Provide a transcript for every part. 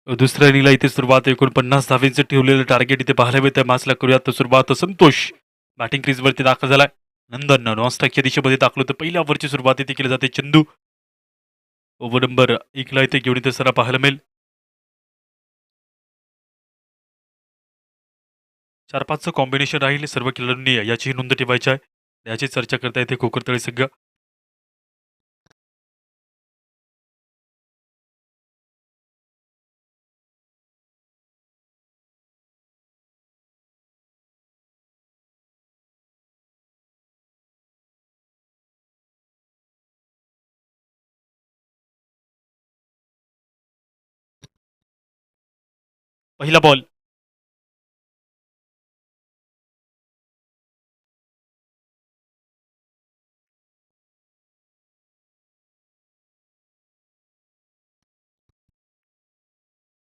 दुसऱ्या इनिंगला इथे सुरुवात 49 धावेंचं ठेवलेलं टार्गेट इथे पाहायला मिळतंय. मासला करूयात सुरुवात. संतोष बॅटिंग क्रीजवरती दाखल झालाय. नंदन नॉनस्ट्राईकच्या दिशेमध्ये दाखल होतं. पहिल्या ओव्हरची सुरुवात इथे केली जाते. चंदू ओव्हर नंबर 1ला इथे घेऊन इथे सरा पाहायला मिळेल. 4-5चं कॉम्बिनेशन राहील. सर्व खेळाडूंनी याचीही नोंद ठेवायची आहे. याची चर्चा करता येते कोकरतळी संघ. पहिला बॉल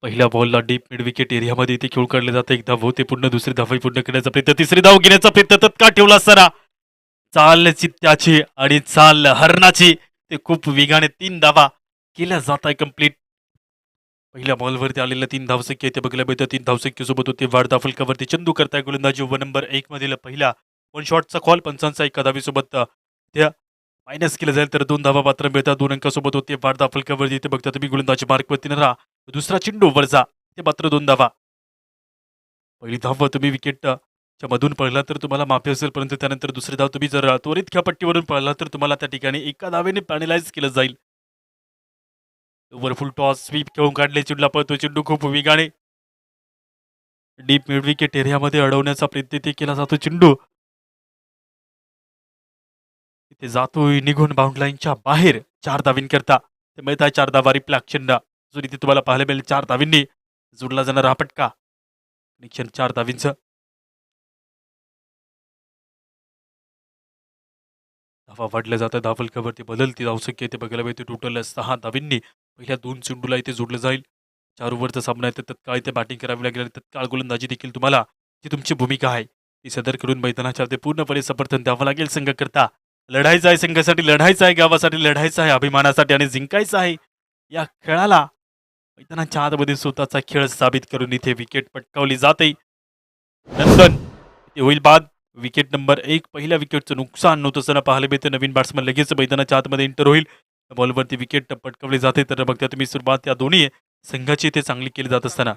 पहिल्या बॉलला डीप मिड विकेट एरियामध्ये इथे खेळ काढले जाते. एक धाव होते पूर्ण. दुसरी धावही पूर्ण करण्याचा प्रयत्न. तिसरी धाव घेण्याचा प्रयत्न तत्काळ ठेवला सरा. चाल चित्त्याची आणि चाल हरणाची. ते खूप वेगाने 3 धावा केल्या जात आहे कंप्लीट. पहिल्या बॉलवरती आलेल्या 3 धावसंख्या इथे बघायला मिळतं. 3 धावसंख्येसोबत होते वाढता फलकावरती चंदू करताय गोलंदाजी. ओव्हर नंबर 1 मधील पहिला 1 शॉटचा कॉल. पंचांचा एका धावीसोबत त्या मायनस केलं जाईल तर 2 धावा मात्र मिळतात. 2 अंकासोबत होते वाढता फलकावरती. इथे बघता तुम्ही गोलंदाजी मार्कवरती न राहा. दुसरा चेंडू वरचा ते मात्र 2 धावा. पहिली धाव तुम्ही विकेट मधून पळला तर तुम्हाला माफी असेल, परंतु त्यानंतर दुसरी धाव तुम्ही जर त्वरित खेळपट्टीवरून पळला तर तुम्हाला त्या ठिकाणी एका धावेने पॅनलाइज केलं जाईल. ओव्हरफुल टॉस स्वीप खेळून काढले. चेंडूला पळतो. चेंडू खूप वेगाने डीप मिड विकेट एरियामध्ये अडवण्याचा प्रयत्न ते केला जातो. चेंडू इथे जातोय निघून बाउंड लाईनच्या बाहेर. 4 धावीं करता ते मिळत आहे 4 धावा. रिप्ले ॲक्शन अजून इथे तुम्हाला पाहायला मिळेल. 4 धावींनी जोडला जाणारा हा फटका. निरीक्षण 4 धावींचं. धावा वाढल्या जातात. धावफलकावरती बदलती धावसंख्या इथे बघायला मिळते. टोटल 6 धावींनी पहिल्या 2 चेंडूला इथे जोडलं जाईल. 4 ओव्हरचा सामना आहे तर तत्काळ इथे बॅटिंग करावी लागेल आणि तत्काळ गोलंदाजी देखील तुम्हाला जी तुमची भूमिका आहे ती सदर करून मैदानाच्या ते पूर्णपणे समर्थन द्यावं लागेल. संघ करता लढायचं आहे. संघासाठी लढायचं आहे. गावासाठी लढायचं आहे. अभिमानासाठी आणि जिंकायचं आहे. या खेळाला मैदानाच्या आतमध्ये स्वतःचा खेळ साबित करून इथे विकेट पटकावली जाते. नंदन ते होईल बाद. Wicket number 1. पहिल्या विकेटचं नुकसान नव्हतं असताना पाहायला मिळतं. नवीन बॅट्समन लगेच मैदानाच्या आतमध्ये एंटर होईल. बॉलवरती विकेट पटकावली जाते. तर बघता तुम्ही सुरुवात या दोन्ही संघाची इथे चांगली केली जात असताना.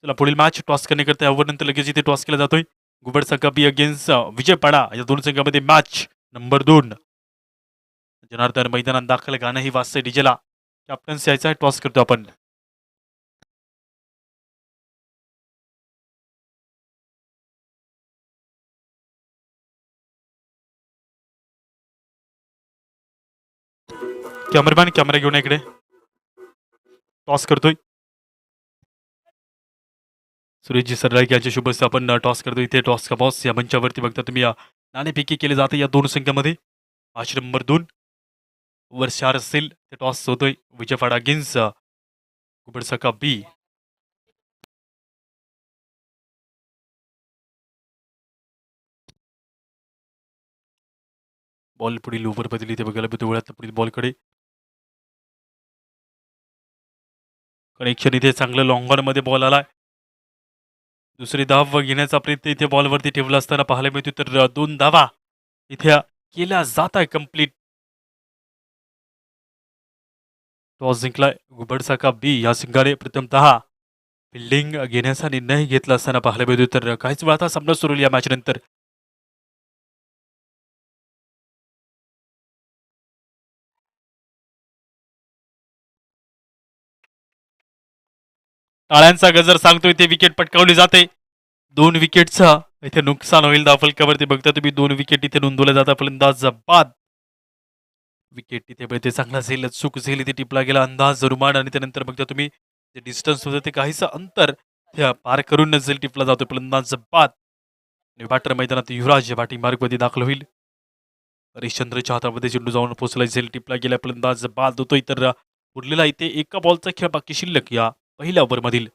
चला पुढील मॅच टॉस करण्याकरता ओव्हरनंतर लगेच इथे टॉस केला जातोय. गुबड सकाबी अगेन्स्ट विजयपाडा या दोन संघामध्ये मॅच नंबर 2. जनार्दन मैदानात दाखल. गाणंही वाजतंय डीजेला. कॅप्टन्स यायचा आहे. टॉस करतो आपण. कॅमेरामॅन कॅमेरा घेऊन इकडे. टॉस करतोय सुरेशजी सरलाईक यांच्या शुभ हस्ते आपण टॉस करतो. इथे टॉस का बॉस या मंचावरती बघता तुम्ही नाणेफेकी केले जाते या दोन संघामध्ये. मॅच नंबर 2 वर 4 असेल ते टॉस होतोय. विजयवाडा अगेन्स्ट गुबडसका बी. बॉल पुढील ओव्हर बदली इथे बघायला मिळतो. वेळात पुढील बॉलकडे कनेक्शन इथे चांगलं लॉंग ऑन मध्ये बॉल आलाय. दुसरी धाव घेण्याचा प्रयत्न इथे बॉलवरती ठेवला असताना पाहायला मिळतो. तर 2 धावा इथे केल्या जात आहे कंप्लीट. टॉस जिंकलाय गुबडसाका बी या संघाने. प्रथमतः फिल्डिंग घेण्याचा निर्णय घेतला असताना पाहायला मिळतो. तर काहीच वेळात सामना सुरू या मॅच नंतर. टाळ्यांचा गजर सांगतो. इथे विकेट पटकावली जाते. 2 विकेटचं इथे नुकसान होईल. धावफलकावरती बघता तुम्ही 2 विकेट इथे नोंदवल्या जातात. फलंदाज बाद. विकेट तिथे मिळते. चांगला झेल चूक झेल इथे टिपला गेला. अंदाज रुमाड आणि त्यानंतर बघता तुम्ही जे डिस्टन्स होतं ते काहीसं अंतर पार करून झेल टिपला जातो. फलंदाज बाद. बॅटर मैदानात युवराज बॅटिंग मार्गमध्ये दाखल होईल. हरिश्चंद्रच्या हातामध्ये चेंडू जाऊन पोहोचला. झेल टिपला गेला. फलंदाज बाद होतोय. तर उरलेला इथे एका बॉलचा खेळ बाकी शिल्लक या पहिल्या ओव्हरमधील.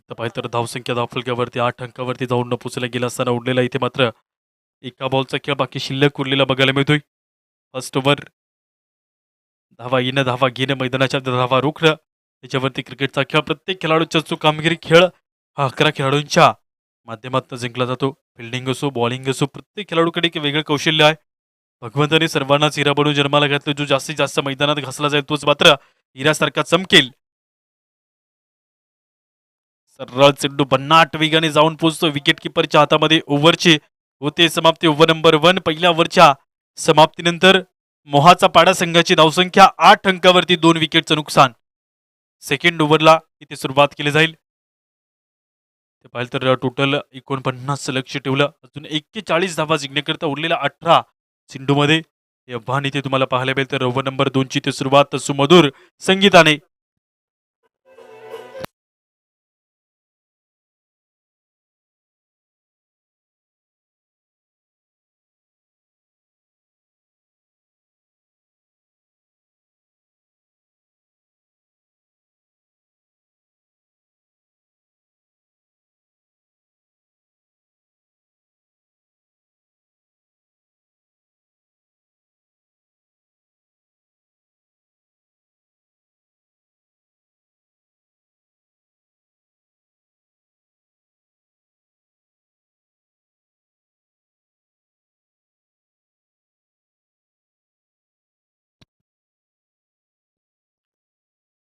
पाहिजे तर धावसंख्या धावफलक्यावरती 8 अंकावरती जाऊन न पोचला गेला असताना उडलेला इथे मात्र एका बॉलचा खेळ बाकी शिल्लक उरलेला बघायला मिळतोय. फर्स्ट ओव्हर धावा येणं, धावा घेणं, मैदानाच्या धावा रोखणं, त्याच्यावरती क्रिकेटचा खेळ प्रत्येक खेळाडूचा जो कामगिरी खेळ हा 11 खेळाडूंच्या माध्यमातून जिंकला जातो. फिल्डिंग असो, बॉलिंग असो, प्रत्येक खेळाडूकडे एक वेगळं कौशल्य आहे. भगवंताने सर्वांनाच हिरा बनवून जन्माला घातलं. जो जास्तीत जास्त मैदानात घासला जाईल तोच मात्र हिऱ्यासारखा चमकेल. सरळ चेंडू भन्नाट वेगाने जाऊन पोहोचतो विकेट किपरच्या हातामध्ये. ओव्हरची होते समाप्ती. ओव्हर नंबर 1 पहिल्या ओव्हरच्या समाप्तीनंतर मोहाचा पाडा संघाची धावसंख्या 8 अंकावरती 2 विकेटचं नुकसान. सेकंड ओव्हरला इथे सुरुवात केली जाईल. ते पाहिलं तर टोटल 49 लक्ष ठेवलं. अजून 41 धावा जिंकण्याकरता उरलेल्या 18 चेंडूमध्ये हे आव्हान इथे तुम्हाला पाहायला मिळेल. तर ओव्हर नंबर 2 ची ते सुरुवात सुमधुर संगीताने.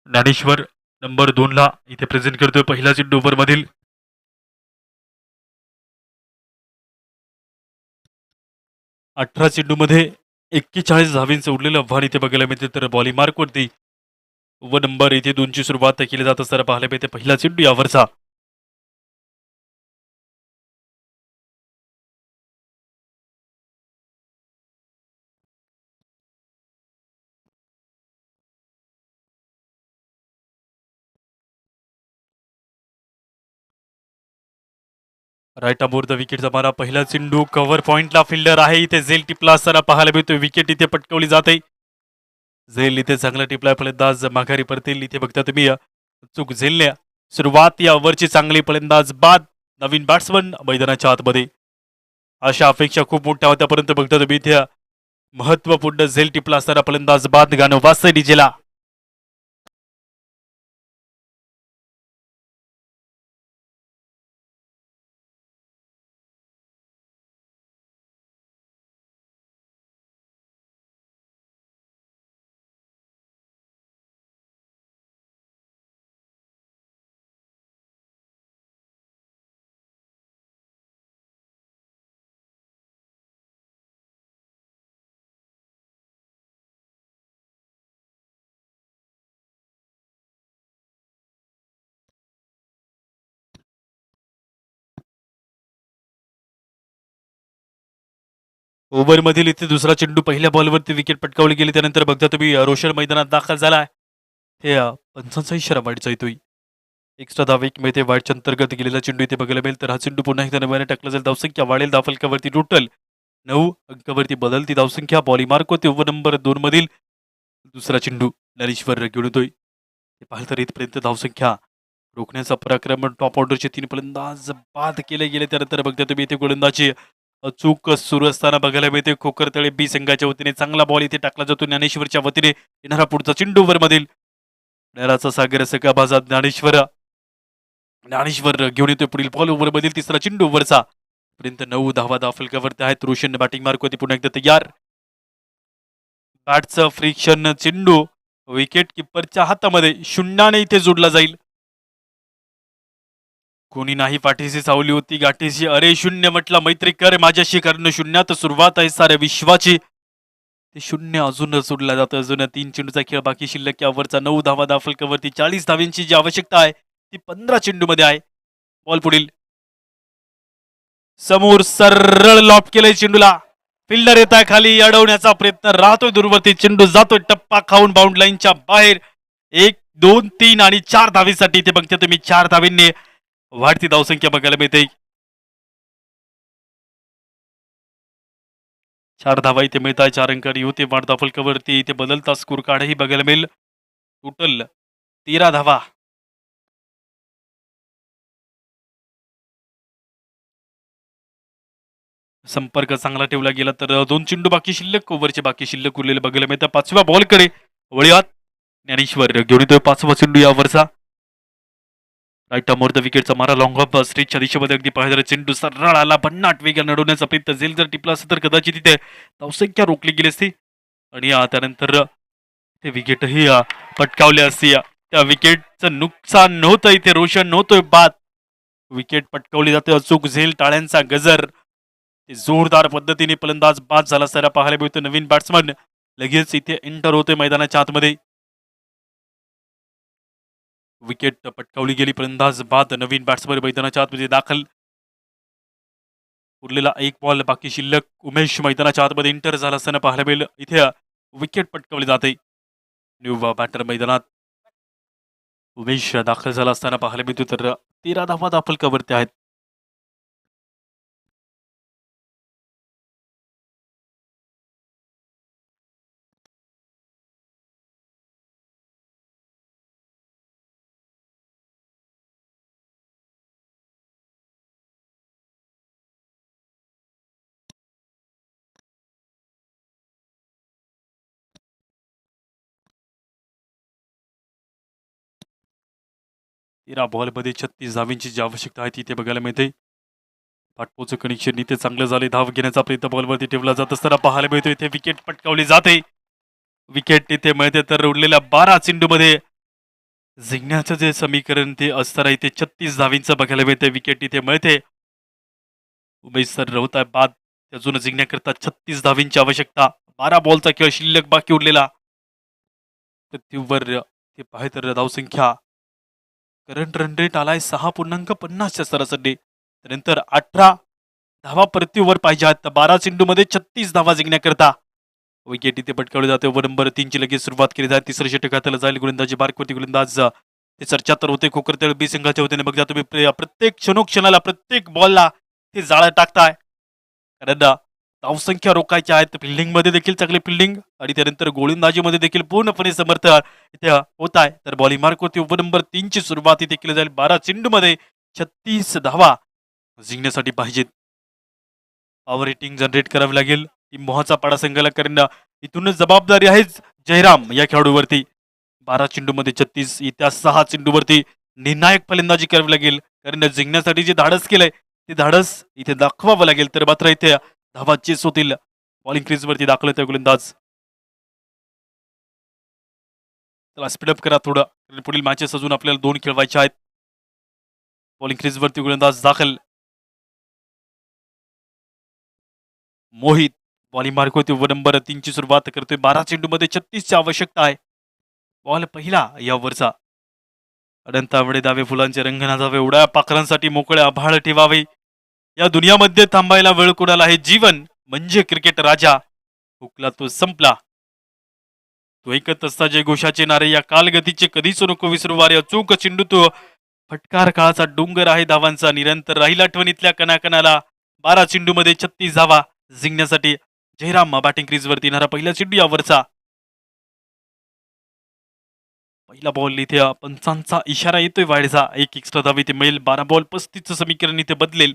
ज्ञानेश्वर नंबर 2 ला इथे प्रेझेंट करतोय पहिल्या चेंडू ओव्हर मधील. 18 चेंडूमध्ये 41 धावींचं उरलेलं आव्हान इथे बघायला मिळते. तर बॉलिंग मार्कवरती ओव्हर नंबर इथे 2 ची सुरुवात केली जात असताना पाहायला मिळते. पहिला चेंडू यावरचा. राईट अबोर द विकेटचा मारा. पहिला चेंडू कव्हर पॉइंटला फिल्डर आहे इथे झेल टिपला असताना पाहायला मिळतोय. विकेट इथे पटकवली जाते. झेल इथे चांगला टिपलाय. फलंदाज माघारी परतील. इथे बघता तुम्ही चूक झेलने सुरुवात या ओव्हरची चांगली. फलंदाज बाद. नवीन बॅट्समन मैदानाच्या आतमध्ये. अशा अपेक्षा खूप मोठ्या होत्या परंतु बघता तुम्ही इथे महत्वपूर्ण झेल टिपला असताना फलंदाज बाद. गाणं वाजतंय डीजेला. ओव्हरमधील इथे दुसरा चेंडू पहिल्या बॉलवरती विकेट पटकावली गेली. त्यानंतर बघता तुम्ही रोशन मैदानात दाखल झाला. हे 85 रमाडचा येतोय. एक्स्ट्रा धाव एक मिळते. वाईटच्या अंतर्गत गेलेला चेंडू इथे बघायला मिळेल. तर हा चेंडू पुन्हा एकदा नव्याने टाकला जाईल. धावसंख्या वाढेल धावफलकावरती. टोटल 9 अंकावरती बदलती धावसंख्या. बॉलिंग मार्क होते. ओव्हर नंबर 2 मधील दुसरा चेंडू ज्ञानेश्वर घेऊन येतोय. ते पाहिलं तर इथपर्यंत धावसंख्या रोखण्याचा पराक्रम. टॉप ऑर्डरचे 3 फलंदाज बाद केले गेले. त्यानंतर बघता तुम्ही इथे गोलंदाजी अचूक सुरू असताना बघायला मिळते. खोकरतळे बी संघाच्या वतीने चांगला बॉल इथे टाकला जातो. ज्ञानेश्वरच्या वतीने येणारा पुढचा चेंडू ओव्हर मधील नराचा सागर सगळा बाजात. ज्ञानेश्वर घेऊन येतोय पुढील बॉल. ओव्हर मधील तिसरा चेंडू ओव्हरचा. पर्यंत 9 धावा फलकावरती आहेत. रोशन बॅटिंग मार्क होती पुन्हा एकदा तयार. बॅटचं फ्रिक्शन चेंडू विकेट किपरच्या हातामध्ये शून्याने इथे जोडला जाईल. कोणी नाही पाठीशी सावली होती गाठीशी. अरे शून्य म्हटला मैत्री कर माझ्याशी, कारण शून्यात सुरुवात आहे साऱ्या विश्वाची. ते शून्य अजून सोडलं जातं. अजून 3 चेंडूचा खेळ बाकी शिल्लक. यावरचा 9 धावा दाफलकावरती. 40 धाव्यांची जी आवश्यकता आहे ती 15 चेंडूमध्ये आहे. बॉल पुढील समोर सरळ लॉप केलंय चेंडूला. फिल्डर येत आहे खाली. अडवण्याचा प्रयत्न राहतोय दूरवरती. चेंडू जातोय टप्पा खाऊन बाउंड लाईनच्या बाहेर. 1 2 3 आणि 4 धावीसाठी इथे बघते तुम्ही 4 धावींनी वाढती धावसंख्या बघायला मिळते. 4 धावा इथे मिळत आहे. 4 अंकाडी होते वाढ धावफलकावरती. इथे बदलता स्कोर कार्डही बघायला मिळेल. टोटल 13 धावा. संपर्क चांगला ठेवला गेला तर 2 चेंडू बाकी शिल्लक. ओव्हरचे बाकी शिल्लक उरलेले बघायला मिळतात. 5व्या बॉलकडे वळीवात ज्ञानेश्वर घेऊन येतोय 5वा चेंडू यावरचा. राईट मोर द विकेटचा मारा लॉंग ऑफ स्ट्रीटच्या दिशेमध्ये अगदी पाहिजे चेंडू सरळ आला भन्नाट वेगाने अडवण्याचा प्रयत्न झेल जर टिपला असं तर कदाचित तिथे धावसंख्या रोखली गेली असती आणि त्यानंतर ते विकेटही पटकावले असती. त्या विकेटचं नुकसान नव्हतं इथे, रोशन नव्हतोय बाद. विकेट पटकावली जाते, अचूक झेल, टाळ्यांचा गजर. ते जोरदार पद्धतीने फलंदाज बाद झाला असताना पाहायला मिळतो. नवीन बॅट्समन लगेच इथे एंटर होते मैदानाच्या आतमध्ये. विकेट पटकावली गेली, फलंदाज बाद, नवीन बॅट्समन मैदानाच्या आतमध्ये दाखल. उरलेला एक बॉल बाकी शिल्लक. उमेश मैदानाच्या आतमध्ये एंटर झाला असताना पाहायला मिळेल इथे विकेट पटकावली जाते. न्यू बॅटर मैदानात उमेश दाखल झाला असताना पाहायला मिळतो तर 13 धावा दाफलकावरती आहेत. तेरा बॉलमध्ये 36 धावांची जी आवश्यकता आहे तिथे बघायला मिळते. पाठपोचं कनेक्शन इथे चांगलं झाले. धाव घेण्याचा प्रयत्न बॉलवरती ठेवला जात असताना पाहायला मिळतो. इथे विकेट पटकावली जाते. विकेट तिथे मिळते तर उरलेल्या 12 चेंडूमध्ये जिंकण्याचं जे समीकरण ते असताना इथे 36 धावींचं बघायला मिळते. विकेट इथे मिळते. उमेश सर रवत आहे बाद. अजून जिंकण्याकरता 36 धावींची आवश्यकता. 12 बॉलचा खेळ शिल्लक बाकी उरलेला. पृथ्वीवर ते पाहे तर धावसंख्या करंट रन रेट आलाय 6.50च्या सरासरी. त्यानंतर 18 धावा पृथ्वीवर पाहिजे आहेत 12 चेंडूमध्ये 36 धावा जिंकण्याकरता. विकेट इथे पटकावली जाते. ओव्हर नंबर 3 ची लगेच सुरुवात केली जाते. तिसरं षटक हाताला जाईल. गोलंदाजी बारकोती गोलंदाज ते 74 होते. खोकरतेळ बी संघाच्या वतीने बघा तुम्ही प्रत्येक क्षणोक्षणाला प्रत्येक बॉलला ते जाळं टाकताय. कारण धावसंख्या रोखायच्या आहेत. फिल्डिंग मध्ये देखील चांगली फिल्डिंग आणि त्यानंतर गोलंदाजीमध्ये देखील पूर्णपणे समर्थ इथे होत आहे. तर बॉलिंग मार्क होती. ओव्हर नंबर 3 ची सुरुवात इथे केली जाईल. 12 चेंडूमध्ये 36 धावा जिंकण्यासाठी पाहिजेत. पॉवर रेटिंग जनरेट करावी लागेल. टीम मोहाचा पाडा संघाला करणं इथूनच जबाबदारी आहेच जयराम या खेळाडूवरती. 12 चेंडूमध्ये 36, त्या 6 चेंडूवरती निर्णायक फलंदाजी करावी लागेल. कारण जिंकण्यासाठी जे धाडस केलंय ते धाडस इथे दाखवावं लागेल. तर मात्र इथे धावा चेस होतील. बॉलिंग क्रीजवरती दाखल होते गोलंदाज. त्याला स्पीडअप करा थोडं, पुढील मॅचेस अजून आपल्याला 2 खेळवायचे आहेत. बॉलिंग क्रीजवरती गोलंदाज दाखल. मोहित बॉलिंग मार्क होती. ओव्हर नंबर 3 ची सुरुवात करतोय. 12 चेंडूमध्ये 36 ची आवश्यकता आहे. बॉल पहिला यावरचा. अनंतावडे दावे फुलांचे रंग नाचावे. उड्या पाखरांसाठी मोकळे आभाळ ठेवावे. या दुनियामध्ये थांबायला वेळ कुणाला आहे. जीवन म्हणजे क्रिकेट राजा. हुकला तो संपला. तो ऐकत असता जयघोषाचे नारे. या कालगतीचे कधीच नको विसरू वारे. अचूक चेंडू तो फटकार काळाचा डोंगर आहे धावांचा. निरंतर राहील आठवणीतल्या कणाकणाला. 12 चेंडूमध्ये 36 धावा जिंकण्यासाठी जयराम बॅटिंग क्रीजवरती येणारा पहिला चेंडू यावरचा. पहिला बॉल इथे पंचांचा इशारा येतोय वाढचा. एक एक्स्ट्रा धाव इथे मिळेल. 12 बॉल 35चं समीकरण इथे बदलेल.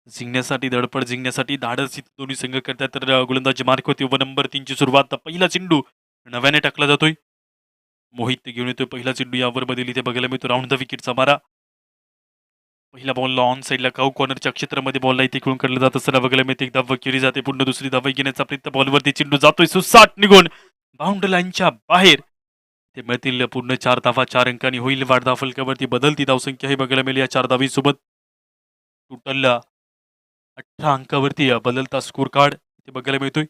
जिंकण्यासाठी धडपड, जिंकण्यासाठी धाडस इथे दोन्ही संघ करतात. तर गोलंदाजी मार्क होती. ओव्हर नंबर 3 ची सुरुवात. पहिला चेंडू नव्याने टाकला जातोय. मोहित घेऊन येतोय पहिला चेंडू. यावर बदल इथे बघायला मिळतो. राऊंड द विकेटचा मारा. पहिला बॉलला ऑन साईडला काऊ कॉर्नरच्या क्षेत्रामध्ये बॉलला इथे खेळून काढला जात असताना बघायला मिळते. एक धाव केली जाते. पुन्हा दुसरी धाव घेण्याचा प्रयत्न. बॉलवरती चेंडू जातोय सुसाट निघून बाउंड्री लाईनच्या बाहेर. ते मिळतील पूर्ण 4 धावा. 4 अंकांनी होईल वाढ. धावफलकावरती बदलती धावसंख्या ही बघायला मिळेल या 4 धावीसोबत. टोटल 18 अंकावरती बदलता स्कोर कार्ड इथे बघायला मिळतोय.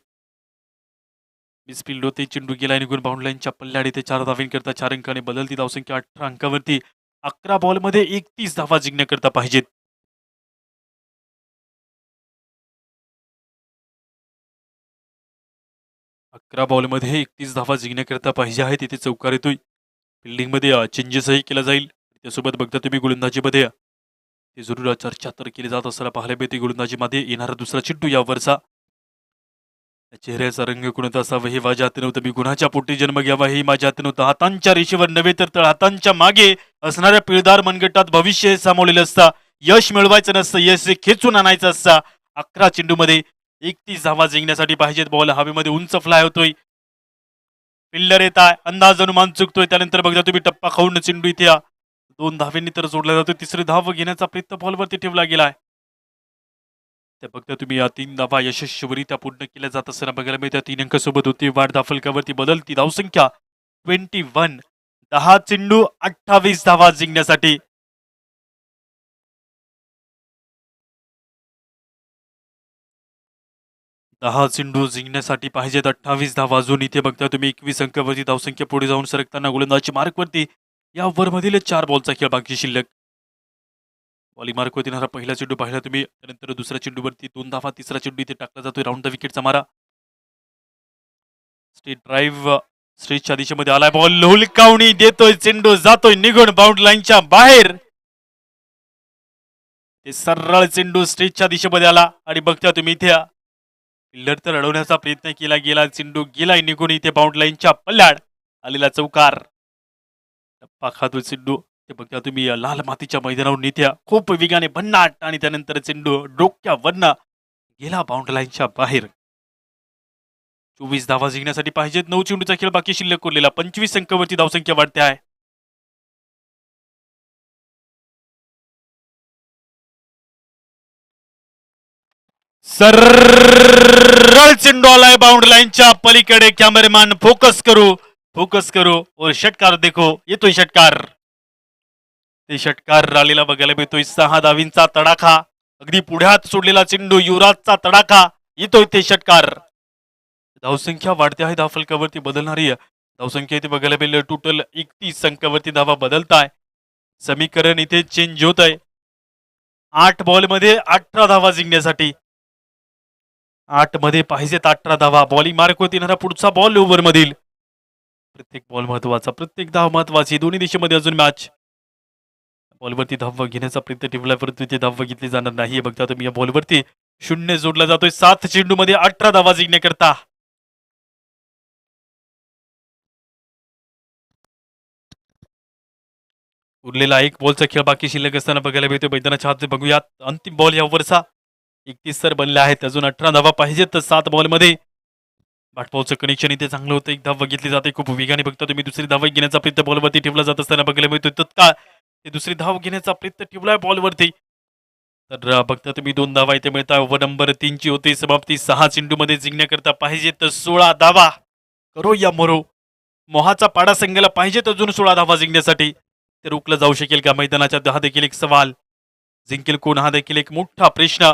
मिसफिल्ड होते. चेंडू गेला निघून बाउंड्री लाईनच्या पल्ल्याड इथे 4 धावींकरता 4 अंकाने बदलती धावसंख्या 18 अंकावरती. 11 बॉलमध्ये 31 धावा जिंकण्याकरता पाहिजेत. अकरा बॉलमध्ये 31 धावा जिंकण्याकरता पाहिजे आहेत. इथे चौकार येतोय. फिल्डिंगमध्ये चेंजेसही केला जाईल. त्यासोबत बघता तुम्ही गोलंदाजीमध्ये ते जरूर चर्चा तर केली जात असताना पाहायला मिळते. गोलंदाजीमध्ये येणारा दुसरा चेंडू यावरचा. चेहऱ्याचा रंग कोणता असावा हे माझ्या हाती नव्हतं. मी गुन्हाच्या पोटी जन्म घ्यावा हे माझ्या हाती नव्हतं. हातांच्या रेषेवर नव्हे तर हातांच्या मागे असणाऱ्या पिळदार मनगटात भविष्य सामावलेलं असतं. यश मिळवायचं नसतं, यश खेचून आणायचं असतं. 11 चेंडूमध्ये 31 धावा जिंकण्यासाठी पाहिजेत. बॉल हवेमध्ये उंच फ्लाय होतोय. फिल्डर येत आहे, अंदाज अनुमान चुकतोय, त्यानंतर बघता तुम्ही टप्पा खाऊन चेंडू इथे 2 धावेंनी तर जोडला जातो. तिसरी धाव घेण्याचा प्रयत्न बॉलवरती ठेवला गेलाय. ते बघता तुम्ही या 3 धावा यशस्वीरित्या पूर्ण केल्या जात असताना बघायला मिळतं. 3 अंक सोबत होती वाढ धाफलकावरती बदलती धावसंख्या 21. 10 चेंडू 28 धावा जिंकण्यासाठी. 10 चेंडू जिंकण्यासाठी पाहिजेत 28 धावा. अजून इथे बघता तुम्ही 21 अंकावरती धावसंख्या पुढे जाऊन सरकताना गोलंदाजी मार्कवरती या ओव्हरमधील 4 बॉलचा खेळ बाकी शिल्लक. बॉलिंग मार्कवरती येणारा पहिला चेंडू पाहिला तुम्ही, त्यानंतर दुसऱ्या चेंडूवरती 2 धावा, तिसरा चेंडू इथे टाकला जातोय राऊंड द विकेटचा मारा. स्ट्रेट ड्राईव्ह स्ट्रेटच्या दिशेमध्ये आलाय बॉल, हुलकावणी देतोय, चेंडू जातोय निघून बाउंड लाईनच्या बाहेर. ते सरळ चेंडू स्ट्रेटच्या दिशेमध्ये आला आणि बघता तुम्ही इथे फिल्डर तर अडवण्याचा प्रयत्न केला गेला, चेंडू गेलाय निघून इथे बाउंड लाईनच्या पल्ल्याड आलेला चौकार. टप्पा खातो चेंडू, ते बघता तुम्ही लाल मातीच्या मैदानावर इथे खूप वेगाने भन्नाट आणि त्यानंतर चेंडू डोक्यावरनं गेला बाउंड लाईनच्या बाहेर. 24 धावा जिंकण्यासाठी पाहिजेत. 9 चेंडूचा खेळ बाकी शिल्लक उरलेला. 25 अंकावरती धावसंख्या वाढते आहे. सरळ चेंडू आलाय बाउंड लाईनच्या पलीकडे. कॅमेरामॅन फोकस करू और षटकार देखो. येतोय षटकार. ते षटकार आलेला बघायला मिळतोय. 6 धावींचा तडाखा, अगदी पुढ्यात सोडलेला चेंडू, युवराजचा तडाखा, येतोय ते षटकार. धावसंख्या वाढते आहे. धावफलकावरती बदलणारी धावसंख्या इथे बघायला मिळेल. टोटल 31 अंकावरती धावा बदलताय. समीकरण इथे चेंज होत आहे. 8 बॉलमध्ये 18 धावा जिंकण्यासाठी. 8 मध्ये पाहिजेत 18 धावा. बॉलिंग मार्क होती येणारा पुढचा बॉल ओव्हर मधील. प्रत्येक बॉल महत्वाचा, प्रत्येक धाव महत्वाची. दोन्ही दिशेमध्ये अजून मॅच. बॉलवरती धाव घेण्याचा प्रयत्न ठेवला, परंतु इथे धाव घेतली जाणार नाही. बघता तुम्ही या बॉलवरती 0 जोडला जातोय. 7 चेंडू मध्ये 18 धावा जिंकण्याकरता. उरलेला 1 बॉलचा खेळ बाकी शिल्लक असताना बघायला मिळतोय. मैदानाच्या हात बघूयात. अंतिम बॉल या ओव्हरचा. 31 तर बनले आहेत. अजून 18 धावा पाहिजेत तर 7 बॉलमध्ये. बॅटबॉलचं कनेक्शन इथे चांगलं होतं. एक धाव घेतली जाते खूप वेगाने. बघता तुम्ही दुसरी धाव घेण्याचा प्रयत्न बॉलवरती ठेवला जात असताना बघायला मिळतोय. तत्काळ ते दुसरी धाव घेण्याचा प्रयत्न ठेवलाय बॉलवरती. तर बघता तुम्ही 2 धावा इथे मिळतात. ओव्हर नंबर 3 ची होती समाप्ती. 6 चेंडूमध्ये जिंकण्याकरता पाहिजे तर 16 धावा. करो या मरो. मोहाचा पाडा संघाला पाहिजेत अजून 16 धावा जिंकण्यासाठी. ते रोखलं जाऊ शकेल का मैदानाच्या? हा देखील एक सवाल. जिंकेल कोण? हा देखील एक मोठा प्रश्न.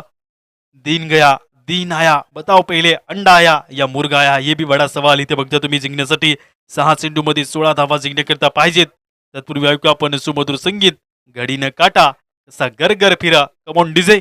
दिन गया दिन आया, बताओ पहिले अंडा आया या मुर्गा आया? ये भी बडा सवाल. इथे बघता तुम्ही जिंकण्यासाठी 6 चेंडूमध्ये 16 धावा जिंकण्याकरता पाहिजेत. तत्पूर्वी ऐकू आपण सुमधुर संगीत. घडीनं काटा तसा गरगर फिरा. Come on DJ.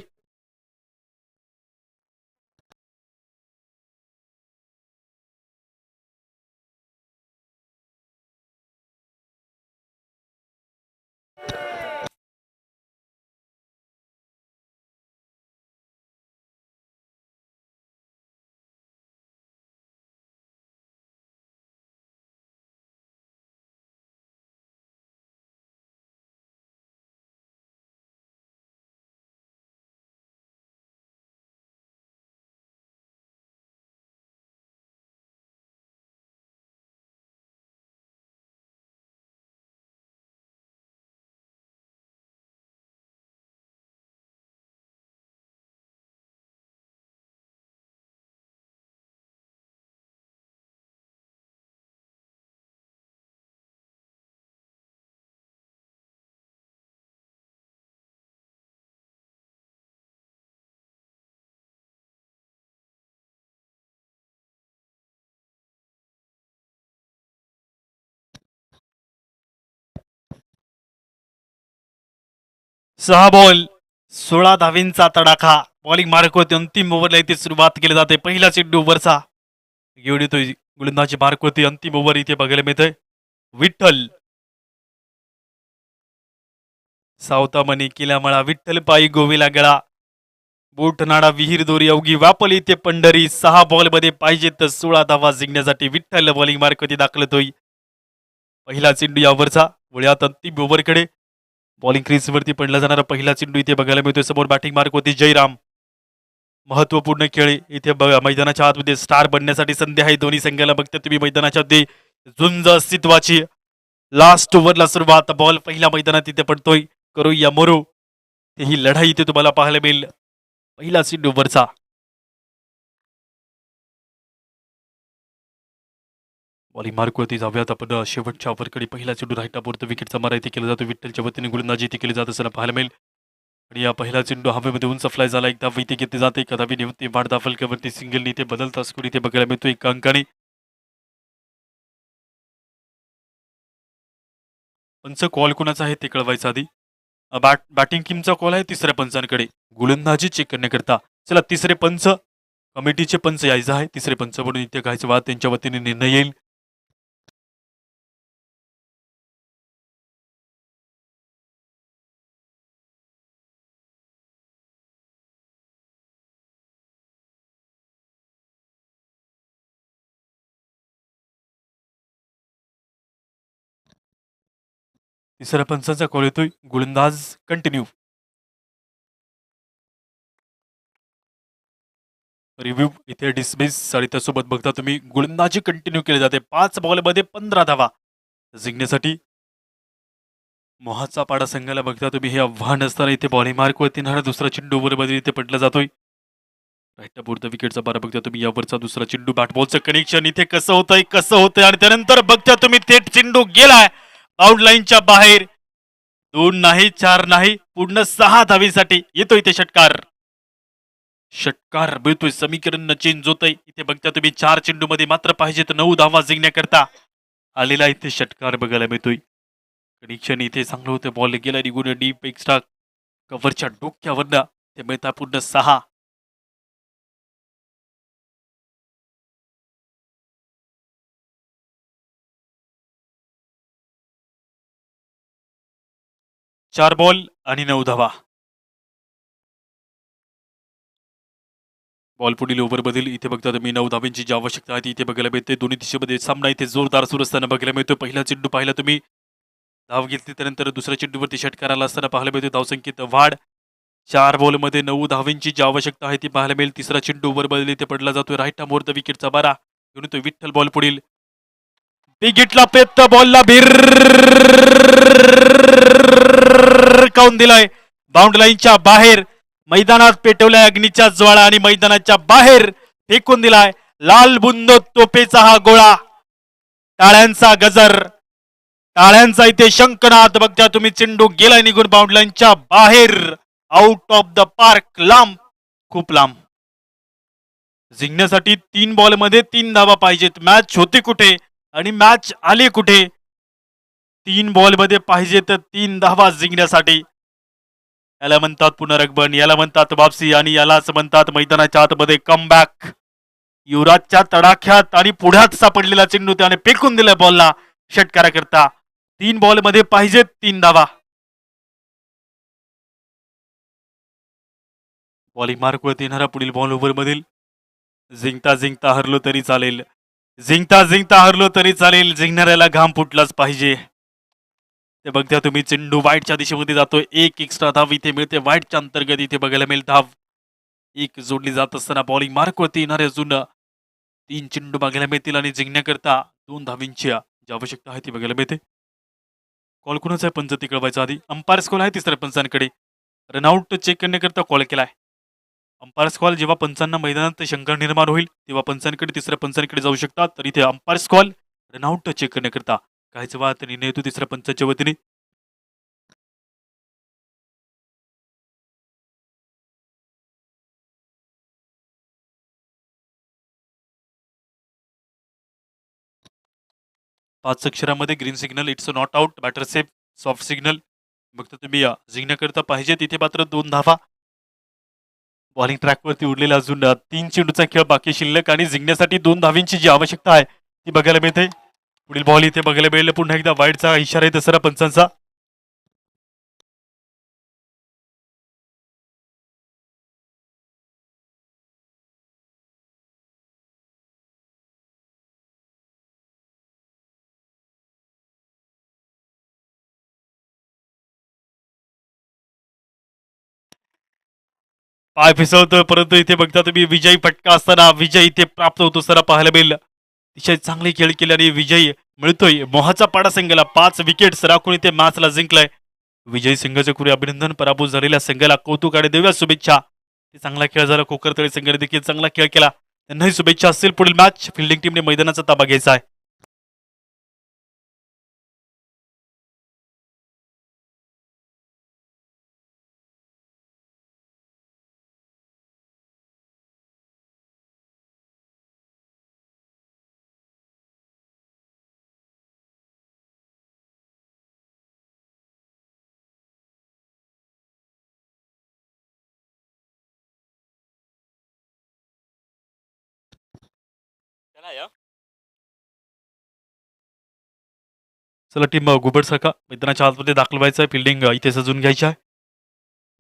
सहा बॉल 16 धावींचा तडाखा. बॉलिंग मार्क होते. अंतिम ओव्हरला इथे सुरुवात केली जाते. पहिला चेंडू ओव्हरचा घेऊन येतोय गोलंदाजी मार्क होती. अंतिम ओव्हर इथे बघायला मिळतंय. विठ्ठल सावता मनी केला मळा, विठ्ठल पायी गोविला गळा, बोटनाडा विहीर दोरी अवघी व्यापल इथे पंढरी. 6 बॉलमध्ये पाहिजे तर 16 धावा जिंकण्यासाठी विठ्ठल बॉलिंग मार्क होती दाखल होतोय. पहिला चेंडू या ओव्हरचा. वळ्यात अंतिम ओव्हरकडे. बॉलिंग क्रीजवरती पडला जाणारा पहिला चेंडू इथे बघायला मिळतोय. समोर बॅटिंग मार्क होती जयराम. महत्वपूर्ण खेळ इथे मैदानाच्या आतमध्ये स्टार बनण्यासाठी संधी आहे दोन्ही संघाला. बघता तुम्ही मैदानाच्या आतमध्ये झुंज अस्तित्वाची लास्ट ओव्हरला सुरुवात. बॉल पहिल्या मैदानात इथे पडतोय. करो या मरो ही लढाई इथे तुम्हाला पाहायला मिळेल पहिला चेंडू ओव्हरचा. बॉलिंग मार्कवरती जाऊयात आपण शेवटच्या ओव्हरकडे. पहिला चेंडू राईटापुरतं विकेटचा मारा इथे केला जातो. विठ्ठलच्या वतीने गोलंदाजी इथे केली जात असताना पाहायला मिळेल. आणि या पहिला चेंडू हवेमध्ये उंच फ्लाय झाला. एकदा इथे घेतली जाते. कदापि निवृत्ती वाढता फलकावरती सिंगल इथे बदलता स्कोर इथे बघायला मिळतो एका अंकाने. पंच कॉल कोणाचा आहे ते कळवायचं आधी. बॅटिंग टीमचा कॉल आहे तिसऱ्या पंचांकडे गोलंदाजी चेक करण्याकरता. चला तिसरे पंच कमिटीचे पंच यायचं आहे. तिसरे पंच म्हणून इथे घ्यायचं वाद त्यांच्या वतीने निर्णय येईल. तिसऱ्या पंचाचा कॉल येतोय. गोलंदाज कंटिन्यू. रिव्ह्यू इथे डिसमिस आणि त्यासोबत बघता तुम्ही गोलंदाजी कंटिन्यू केली जाते. 5 बॉलमध्ये 15 धावा जिंकण्यासाठी मोहाचा पाडा संघाला बघता तुम्ही हे आव्हान असताना इथे बॉलिंग मार्कवरती येणारा दुसरा चेंडू ओव्हरमध्ये इथे पडला जातोय. राईटपुरतं विकेटचा बारा बघता तुम्ही. यावरचा दुसरा चेंडू बॅटबॉलचं कनेक्शन इथे कसं होतंय आणि त्यानंतर बघता तुम्ही थेट चेंडू गेलाय आउट लाईनच्या बाहेर. 2 नाही 4 नाही पूर्ण 6 धावीसाठी येतोय इथे षटकार. षटकार मिळतोय. समीकरण चेंज होतंय इथे बघता तुम्ही. 4 चेंडू मध्ये मात्र पाहिजेत 9 धावा जिंकण्याकरता आलेला इथे षटकार बघायला मिळतोय. कनेक्शन इथे चांगलं होतं. बॉल गेला निघून डीप एक्स्ट्रा कव्हरच्या डोक्यावरनं ते मिळता पूर्ण 6. चार बॉल आणि 9 धावा. बॉल पुढील ओव्हर बदल इथे बघता तुम्ही. 9 धावांची जी आवश्यकता आहे ती इथे बघायला मिळते. दोन्ही दिशेमध्ये सामना इथे जोरदार सुरू असताना बघायला मिळतो. पहिला चेंडू पाहिला तुम्ही. धाव घेतली त्यानंतर दुसऱ्या चेंडूवरती षटकाराला असताना पाहायला मिळते. धावसंख्येत वाढ. 4 बॉलमध्ये 9 धावांची जी आवश्यकता आहे ती पाहायला मिळेल. तिसरा चेंडू ओव्हर बदल इथे पडला जातोय. राईट मोर्द विकेटचा बारा घेऊन येतोय विठ्ठल. बॉल पुढील विकेटला पेत बॉलला काऊन दिलाय बाउंड्री लाईनच्या बाहेर. मैदानात पेटवलाय अग्नीच्या ज्वाळा आणि मैदानाच्या बाहेर फेकून दिलाय. लाल बुंद तोपेचा हा गोळा. टाळ्यांचा गजर. टाळ्यांचा इथे शंखनाद बघता तुम्ही. चेंडू गेलाय निघून बाउंड्री लाईनच्या बाहेर. Out of the park. लांब खूप लांब. जिंकण्यासाठी 3 बॉलमध्ये 3 धावा पाहिजेत. मॅच होती कुठे आणि मॅच आली कुठे. 3 बॉलमध्ये पाहिजेत 3 धावा जिंकण्यासाठी. याला म्हणतात पुनरागमन. याला म्हणतात वापसी आणि यालाच म्हणतात मैदानाच्या आतमध्ये कमबॅक. युवराजच्या तडाख्यात आणि पुढ्यात सापडलेला चेंडू त्याने फेकून दिला बॉलला षटकाराकरता. 3 बॉलमध्ये पाहिजेत 3 धावा. बॉलिंग मार्कवरती येणारा पुढील बॉल ओव्हर मधील. जिंकता जिंकता हरलो तरी चालेल. जिंकता जिंकता हरलो तरी चालेल. जिंकणाऱ्याला घाम फुटलाच पाहिजे. ते बघता तुम्ही. चेंडू वाईटच्या दिशेमध्ये जातोय. 1 एक्स्ट्रा धाव इथे मिळते. वाईटच्या अंतर्गत इथे बघायला मिळेल धाव 1 जोडली जात असताना बॉलिंग मार्कवरती येणारे अजून 3 चेंडू बघायला मिळतील आणि जिंकण्याकरता 2 धावींची जी आवश्यकता आहे ती बघायला मिळते. कॉल कुणाचा आहे पंच ती कळवायचा आधी. अंपायर्स कॉल आहे तिसऱ्या पंचांकडे. रनआउट चेक करण्याकरता कॉल केलाय. अंपायर्स कॉल जेव्हा पंचांना मैदानात शंका निर्माण होईल तेव्हा पंचांकडे तिसऱ्या पंचांकडे जाऊ शकतात. तर इथे अंपायर्स कॉल रनआउट चेक करण्याकरता कायच वाद निर्णय येतो तिसऱ्या पंचाच्या वतीने. पाच अक्षरामध्ये green signal. It's not out. Batter safe. Soft signal. बघता तुम्ही. जिंकण्याकरता पाहिजे तिथे मात्र 2 धावा. बॉलिंग ट्रॅकवरती उडलेला अजून 3 चेंडूचा खेळ बाकी शिल्लक आणि जिंकण्यासाठी 2 धावींची जी आवश्यकता आहे ती बघायला मिळते. पुढील बॉल इथे बघायला मिळेल. पुन्हा एकदा वाईडचा इशारा आहे दसरा पंचांचा. पाय फिसवतोय परंतु इथे बघता तुम्ही विजयी फटका असताना विजय इथे प्राप्त होतो सर पाहायला मिळेल. अतिशय चांगले खेळ केले आणि विजयी मिळतोय. मोहाचा पाडा संघाला 5 विकेट्स राखून इथे मॅचला जिंकलाय. विजयी संघाचे करूया अभिनंदन. पराभूत झालेल्या संघाला कौतुक आणि देऊया शुभेच्छा. चांगला खेळ झाला. कोकरतळे संघाने देखील चांगला खेळ केला. त्यांनाही शुभेच्छा असतील. पुढील मॅच फिल्डिंग टीमने मैदानाचा ताबा घ्यायचा आहे. चला टीम गुबड सारखा मैदानाच्या आतमध्ये दाखल व्हायचं आहे. फिल्डिंग इथे सजून घ्यायची आहे.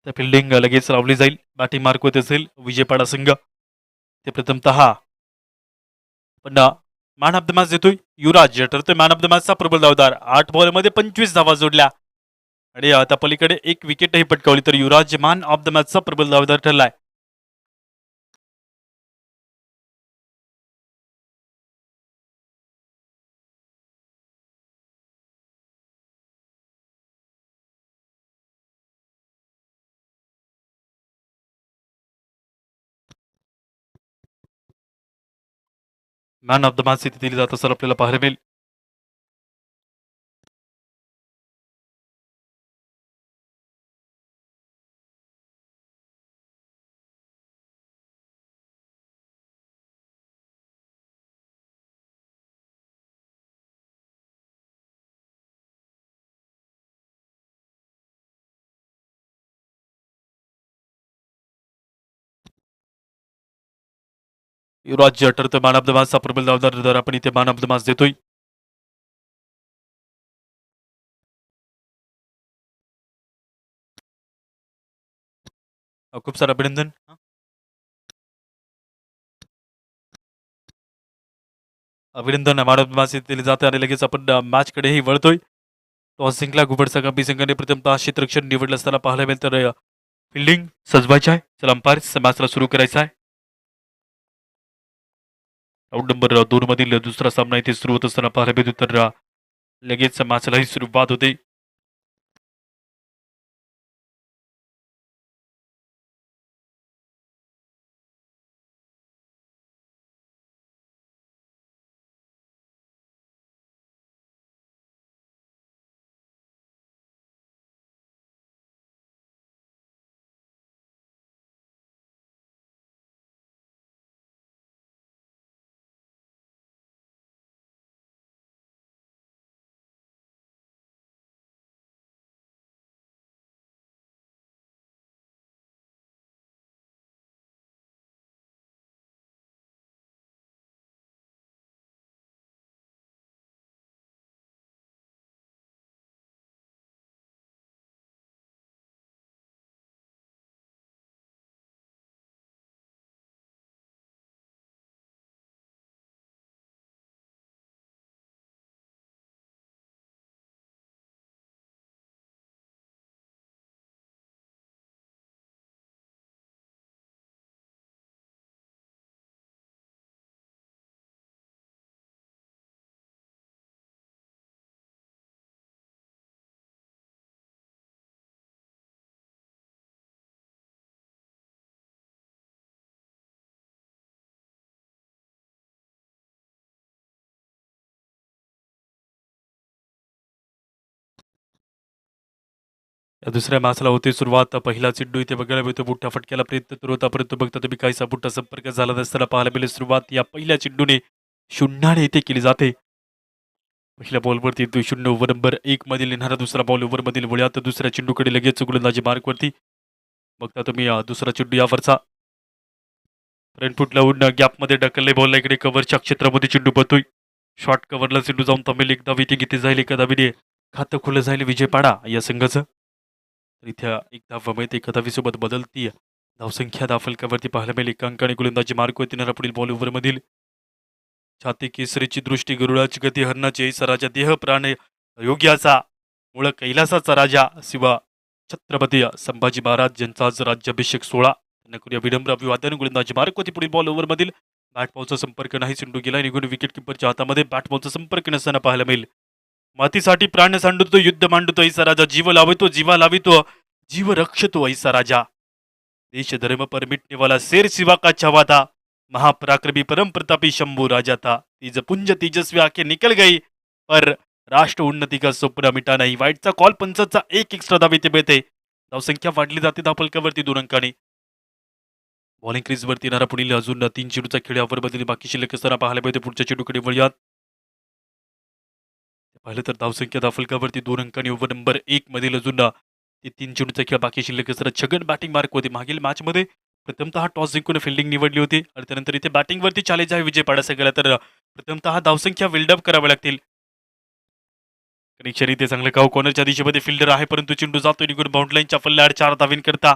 तर फिल्डिंग लगेच लावली जाईल. बॅटिंग मार्क होत असेल विजयपाडा संघ. ते प्रथमतः पण मॅन ऑफ द मॅच देतोय युवराज. ठरतोय मॅन ऑफ द मॅचचा प्रबल धावदार. 8 बॉलमध्ये 25 धावा जोडल्या आणि त्या पलीकडे एक विकेटही पटकावली. तर युवराज मॅन ऑफ द मॅचचा प्रबल धावदार ठरलाय. मॅन ऑफ द मॅच इथे दिली जात असं आपल्याला पाहायला मिळेल. युवराज ठरतोय मॅन ऑफ द मॅचचा प्रबल धावदार. तर आपण इथे मॅन ऑफ द मॅच देतोय. खूप सारं अभिनंदन. अभिनंदन मॅन ऑफ द मॅच दिले जाते आणि लगेच आपण मॅच कडेही वळतोय. टॉस जिंकला घुबड संघ. बी संघाने प्रथमतः क्षेत्ररक्षण निवडलं असताना पाहायला मिळेल. तर फिल्डिंग सजवायची आहे. चला अंपायर मॅचला सुरू करायचा आहे. राऊंड नंबर 2 मधील दुसरा सामना इथे सुरू होत असताना पाहायला मिळतो. तर लगेच मॅचलाही सुरुवात होते. दुसऱ्या मॅचला होती सुरुवात. पहिला चेंडू इथे बघायला मिळतो. बुट्टा फटक्याला प्रयत्न तर होता, परंतु बघता तुम्ही काहीसा बुट्टा संपर्क झाला नसताना पाहायला मिळेल. सुरुवात या पहिल्या चेंडूने शून्याने इथे केली जाते. पहिल्या बॉलवरती 0 ओव्हर नंबर 1 मधील येणारा दुसरा बॉल ओव्हरमधील वळ्यात दुसऱ्या चेंडूकडे लगेच गोलंदाजी मार्कवरती. बघता तुम्ही दुसरा चेंडू यावरचा फ्रंट फूट लावून गॅपमध्ये ढकलले. बॉलला इकडे कव्हरच्या क्षेत्रामध्ये चेंडू पतोय. शॉर्ट कव्हरला चेंडू जाऊन थांबेल. एक धाव इथे किती जाईल. एका धावीने खातं खुलं जाईल विजयपाडा या संघाचं. तर इथे एक धाव मिळते. एका धावीसोबत बदलती धावसंख्या दाफलकावरती पाहायला मिळेल. एका अंकाने गोलंदाजी मार्कवरती येणारा पुढील बॉल ओव्हरमधील छाती केसरीची दृष्टी गरुडाची गती हरणाची ऐसा राजा देह प्राण योग्याचा मूळ कैलासाचा राजा शिवा छत्रपती संभाजी महाराज यांचा आज राज्याभिषेक सोहळा. त्यांना करूया विनम्र अभिवादन. गोलंदाजी मार्कवरती पुढील बॉल ओव्हरमधील बॅट बॉलचा संपर्क नाही, चेंडू गेला निघून विकेट किपरच्या हातामध्ये. बॅट बॉलचा संपर्क नसताना पाहायला मिळेल. मातीसाठी प्राण सांडतो, युद्ध मांडतो ऐसा राजा, जीव लावितो जीवा लावितो, जीव रक्षतो ऐसा राजा. देश धर्म पर मिटने वाला शेर शिवा का छावा था, महापराक्रमी परम प्रतापी शंभू राजा था. तीज पुंज तेजस्वी आके निकल गई, पर राष्ट्र उन्नती का स्वप्न मिटा नाही. वाईटचा कॉल, पंचाचा एक एक्स्ट्रा धाव इथे मिळते. धावसंख्या वाढली जाते धावफलकावरती 2 अंकांनी. बॉलिंग क्रीजवरती येणारा पुढील अजून 3 चेंडूचा खेळ यावर बाकी शिल्लक असताना पाहायला मिळते. पुढच्या चेंडूकडे वळूयात. पाहिलं तर धावसंख्या धावफलकावरती 2 अंकांनी. ओव्हर नंबर 1 मधील अजून ते 3 चेंडूचा खेळ बाकी शिल्लक असताना छगन बॅटिंग मार्क होते. मागील मॅचमध्ये प्रथमतः टॉस जिंकून फिल्डिंग निवडली होती आणि त्यानंतर इथे बॅटिंगवरती चॅलेंज आहे विजय पाडायचा गेला तर प्रथमतः धावसंख्या बिल्डअप कराव्या लागतील. कनेक्शन इथे चांगलं काव कॉर्नरच्या दिशेमध्ये फिल्डर आहे, परंतु चेंडू जातो निघून बाउंड्रीलाईनच्या पल्ल्याआड 4 धावींकरता.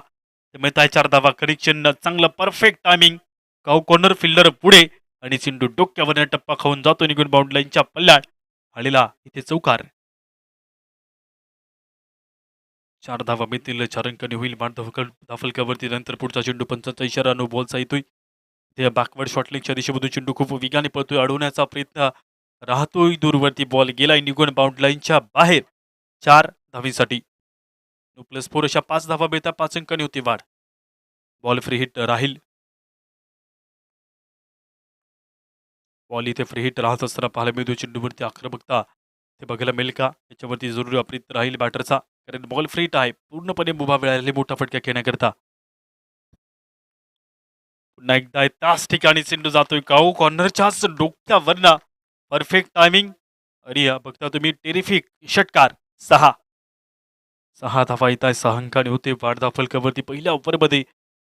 मिळत आहे 4 धावा. कनेक्शन चांगलं परफेक्ट टायमिंग. काव कॉर्नर, फिल्डर पुढे आणि चेंडू डोक्यावर टप्पा खाऊन जातो निघून बाउंड्रीलाईनच्या पल्ल्याआड. आलेला इथे चौकार. 4 धावा मिळतील. 4 अंकांनी होईल मान धावफलकावरती. नंतर पुढचा चेंडू पंचांचा इशारा, नो बॉलचा येतोय. ते बॅकवर्ड शॉटलिंगच्या दिशेमधून चेंडू खूप वेगाने पळतोय, अडवण्याचा प्रयत्न राहतोय. दूरवरती बॉल गेलाय निघून बाउंड्रीलाईनच्या बाहेर. 4 धावीसाठी. +4 अशा 5 धावा मिळतात. 5 अंकांनी होती वाढ. बॉल फ्री हिट राहील. बॉल इथे फ्री हिट राहत असताना पाहायला मिळतो. चेंडूवरती आक्रमकता ते बघायला मिळेल का, याच्यावरती जरूर अप्रयत्न राहील बॅटरचा, कारण बॉल फ्री हिट आहे. पूर्णपणे मुभा मिळालेली मोठा फटका खेळण्याकरता. पुन्हा एकदा त्याच ठिकाणी चेंडू जातोय काऊ कॉर्नरच्याच डोक्यावरनं. परफेक्ट टायमिंग आणि बघता तुम्ही टेरिफिक षटकार. 6 धावा येत आहे. 6 अंकाने होते वाढ धावफलकावरती. पहिल्या ओव्हरमध्ये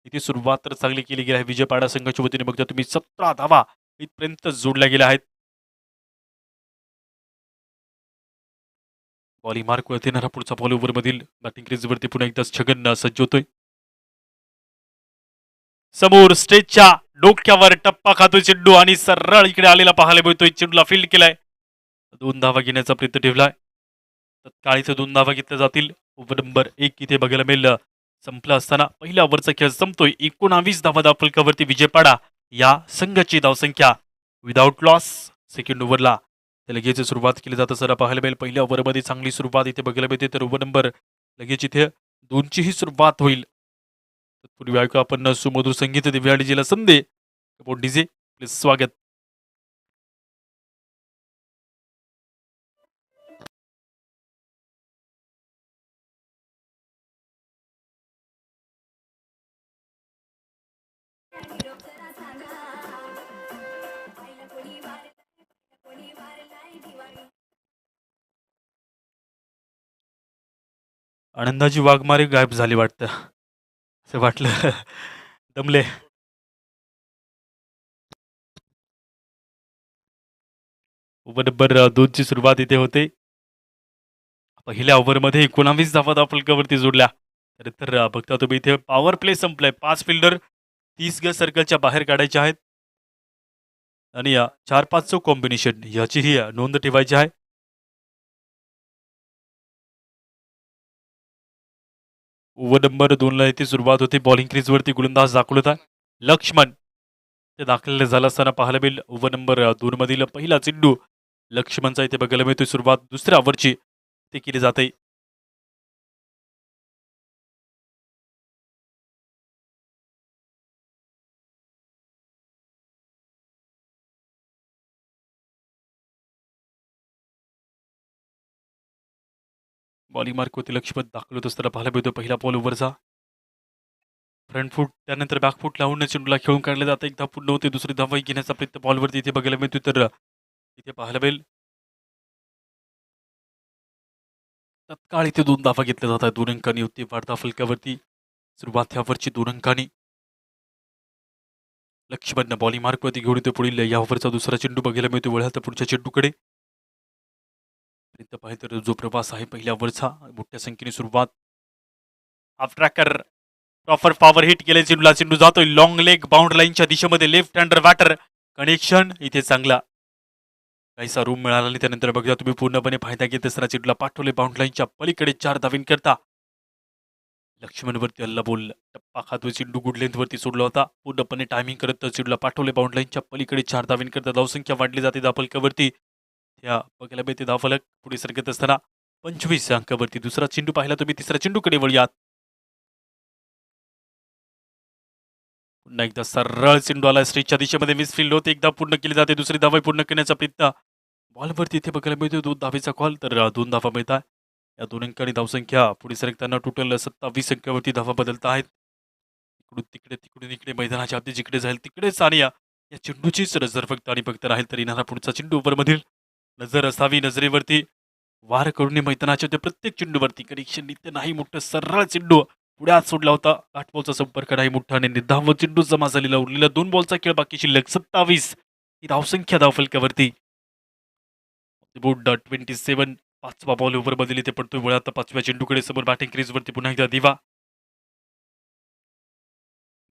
इथे सुरुवात तर चांगली केली गेली आहे विजयपाडा संघाच्या वतीने. बघता तुम्ही 17 धावा इथपर्यंत जोडल्या गेल्या आहेत. बॉलिंग मार्क वरती येणारा पुढचा बॉल ओव्हरमधील बॅटिंग क्रीजवरती पुन्हा एकदा छगन सज्ज होतोय. समोर स्टेजच्या डोक्यावर टप्पा खातोय चेंडू आणि सरळ इकडे आलेला पाहायला मिळतोय. चेंडूला फील्ड केलाय. 2 धावा घेण्याचा प्रयत्न ठेवलाय. तत्काळ इथे 2 धावा घेतल्या जातील. ओव्हर नंबर 1 इथे बघायला मिळेल संपला असताना पहिल्या ओव्हरचा खेळ संपतोय. 19 धावा धावफलकावरती विजयपाडा या संघाची धावसंख्या विदाउट लॉस. सेकंड ओव्हरला लगेच सुरुवात केली जात असताना पाहायला मिळेल. पहिल्या ओव्हरमध्ये चांगली सुरुवात इथे बघायला मिळते, तर ओव्हर नंबर लगेच इथे 2ची सुरुवात होईल. तत्पूर्वी ऐकू आपण सुमधुर संगीत दिव्याडीजीला संदे डीजे प्लीज स्वागत. आनंदाची वाघमारे गायब झाली वाटतं, असं वाटलं. दमले. ओव्हर नंबर 2ची सुरुवात इथे होते. पहिल्या ओव्हरमध्ये 19 धावा धावफलकावरती जोडल्या. तर बघता तुम्ही इथे पॉवर प्ले संपलाय. 5 फिल्डर 30 गज सर्कलच्या बाहेर काढायचे आहेत आणि 4-5चं कॉम्बिनेशन याचीही नोंद ठेवायची आहे. ओव्हर नंबर 2ला इथे सुरुवात होती. बॉलिंग क्रीजवरती गोलंदाज दाखल होता लक्ष्मण. ते दाखल झालं असताना पाहायला मिळेल ओव्हर नंबर 2 मधील पहिला चेंडू लक्ष्मणचा इथे बघायला मिळतोय. सुरुवात दुसऱ्या ओव्हरची ते केली जाते. बॉलिंग मार्क होती लक्ष्मण दाखल होत असताना पाहायला मिळतो. पहिला बॉल ओव्हरचा फ्रंट फूट त्यानंतर बॅक फूट लावून चेंडूला खेळून काढले जातं. एक धाव पूर्ण होते. दुसरी धाव घेण्याचा प्रयत्न बॉलवरती इथे बघायला मिळतो. तर इथे पाहायला मिळेल तत्काळ इथे 2 धावा घेतल्या जातात. 2 अंकांनी होती वाढ धावफलकावरती. सुरुवात ह्यावरची 2 अंकांनी. लक्ष्मण बॉलिंग मार्कवरती घेऊन येतो. पुढील या ओव्हरचा दुसरा चेंडू बघायला मिळतो. वळ्या तर पुढच्या चेंडूकडे पाहिजे तर जो प्रवास आहे पहिल्या ओव्हरचा मोठ्या संख्येने सुरुवात. Half tracker proper power hit केले. चेंडूला चेंडू जातोय लॉंग लेग बाउंड्री लाईनच्या दिशेमध्ये. लेफ्ट हँडर बॅटर कनेक्शन इथे चांगला काहीसा रूम मिळाला आणि त्यानंतर बघा तुम्ही पूर्णपणे फायदा घेत असताना चेंडूला पाठवले बाउंड्री लाईनच्या पलीकडे. 4 धावींकरता लक्ष्मणवरती हल्ला बोलला. टप्पा खातो चेंडू गुड लेंथवरती सोडला होता. पूर्णपणे टायमिंग करत तर चेंडूला पाठवले बाउंड लाईनच्या पलीकडे 4 धावांकरता धावसंख्या वाढली जाते धावफलकावरती. त्या बघायला मिळते धावफलक पुढे सरकत असताना 25 अंकावरती दुसरा चेंडू पाहिला तुम्ही. तिसऱ्या चेंडूकडे वळूयात. पुन्हा एकदा सरळ चेंडू आला स्ट्रेचच्या दिशेमध्ये मिसफील्ड होते. एकदा पूर्ण केली जाते. दुसरी धावा पूर्ण करण्याचा प्रयत्न. बॉलवरती इथे बघायला मिळतो 2 धावेचा कॉल तर 2 धावा मिळतात. या 2 अंकांनी धावसंख्या पुढे सरकताना टोटल 27 अंकावरती धावा बदलत आहेत. इकडून तिकडे तिकडून इकडे मैदानाच्या अगदी जिकडे जाईल तिकडेच आणि या चेंडूचीच नजर फक्त आणि फक्त राहील तर येणारा पुढचा चेंडू ओव्हरमधील नजर असावी. नजरेवरती वार करून मैदानाच्या त्या प्रत्येक चेंडूवरती कनेक्शन नित्य नाही मोठं सरळ चेंडू पुढे आत सोडला होता. 8 बॉलचा संपर्क नाही मोठा आणि निर्धाव चेंडू जमा झालेला उरलेला 2 बॉलचा खेळ बाकी शिल्लक 27 ही धावसंख्या धावफलकावरती. बोर्ड 27 पाचवा बॉल ओव्हरमधील इथे पडतोय मुळात 5व्या चेंडूकडे समोर बॅटिंग क्रीजवरती पुन्हा एकदा दिवा.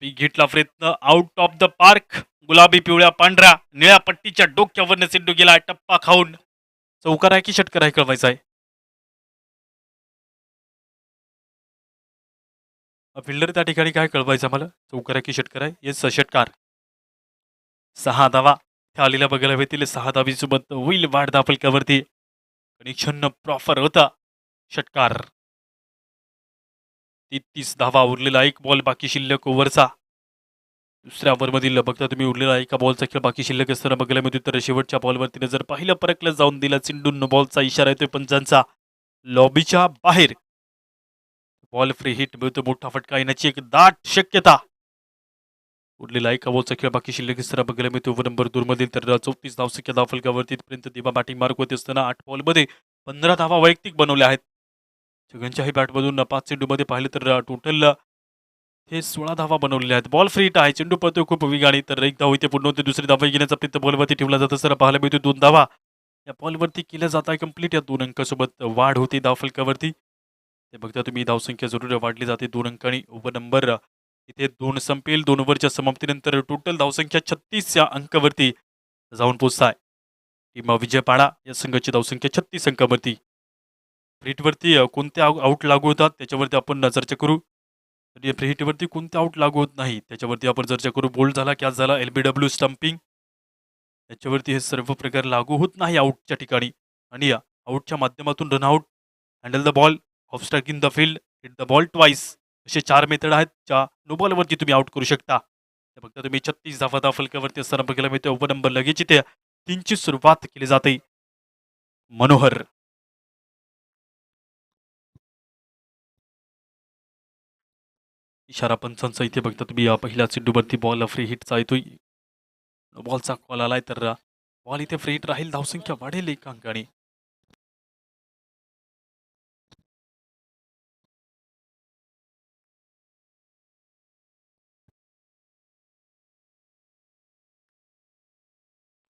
घेतला प्रयत्न आउट ऑफ द पार्क. गुलाबी पिवळ्या पांढऱ्या निळ्या पट्टीच्या डोक्यावरनं चेंडू गेला टप्पा खाऊन. चौकार आहे की षटकार आहे कळवायचा आहे. फिल्डर त्या ठिकाणी काय कळवायचं मला चौकार आहे की षटकार आहे. येस षटकार. 6 धावा त्या आलेल्या बघायला भेटतील. 6 धावीसोबत होईल वाढ धावफलकावरती. कनेक्शन प्रॉपर होता. षटकार. 33 धावा उरलेला 1 बॉल बाकी शिल्लक ओव्हरचा. दुसऱ्या ओव्हरमधील बघता तुम्ही उरलेला एका बॉलचा खेळ बाकी शिल्लक असताना बघायला मिळतो तर शेवटच्या बॉलवरती जर पहिलं परकलं जाऊन दिला चेंडून बॉलचा इशारा येतोय पंचांचा. लॉबीच्या बाहेर बॉल फ्री हिट मिळतो. मोठा फटका येण्याची एक दाट शक्यता. उरलेला एका बॉलचा खेळ बाकी शिल्लक असताना बघायला मिळतो ओव्हर नंबर 2 मधील तर 34 धावसंख्या धावफलकावरती पर्यंत दिवा बॅटिंग मार्क होते असताना 8 बॉलमध्ये 15 धावा वैयक्तिक बनवल्या आहेत. छगनच्याही बॅटमधून 5 चेंडूमध्ये पाहिलं तर टोटल हे 16 धावा बनवलेल्या आहेत. बॉल फ्री हिट आहे. चेंडू पळतोय खूप वेगाने तर एक धाव इथे पूर्ण होते. दुसरी धावा घेण्याचा प्रयत्न बॉलवरती ठेवला जात असताना पाहायला मिळतो 2 धावा या बॉलवरती केल्या जात आहे कंप्लीट. या 2 अंकासोबत वाढ होती धावफलकावरती. ते बघता तुम्ही धावसंख्या जरूर वाढली जाते 2 अंकांनी. ओव्हर नंबर इथे 2 संपेल. 2 ओव्हरच्या समाप्तीनंतर टोटल धावसंख्या 36 या अंकावरती जाऊन पोहोचताय. टीम विजय पाडा या संघाची धावसंख्या 36 अंकावरती. फ्रीटवरती कोणते आउट लागू होतात त्याच्यावरती आपण चर्चा करू. तर फ्री हिटवरती कोणते आउट लागू होत नाही त्याच्यावरती आपण चर्चा करू. बोल्ड झाला कॅच झाला LBW स्टंपिंग याच्यावरती हे सर्व प्रकार लागू होत नाही आउटच्या ठिकाणी. आणि आउटच्या माध्यमातून run out handle the ball off strike in the field hit the ball twice असे 4 मेथड आहेत ज्या नो बॉलवरती तुम्ही आउट करू शकता. फक्त तुम्ही 36 धावा धावफलकावरती असताना बघायला मिळते. ओव्हर नंबर लगेच इथे 3ची सुरुवात केली जाते. मनोहर इशारा पंचांचा इथे बघता तुम्ही पहिल्या चेंडूवरती बॉल फ्री हिटचा येतोय. बॉलचा कॉल आलाय तर बॉल इथे फ्री हिट राहील. धावसंख्या वाढेल 1 अंकाने.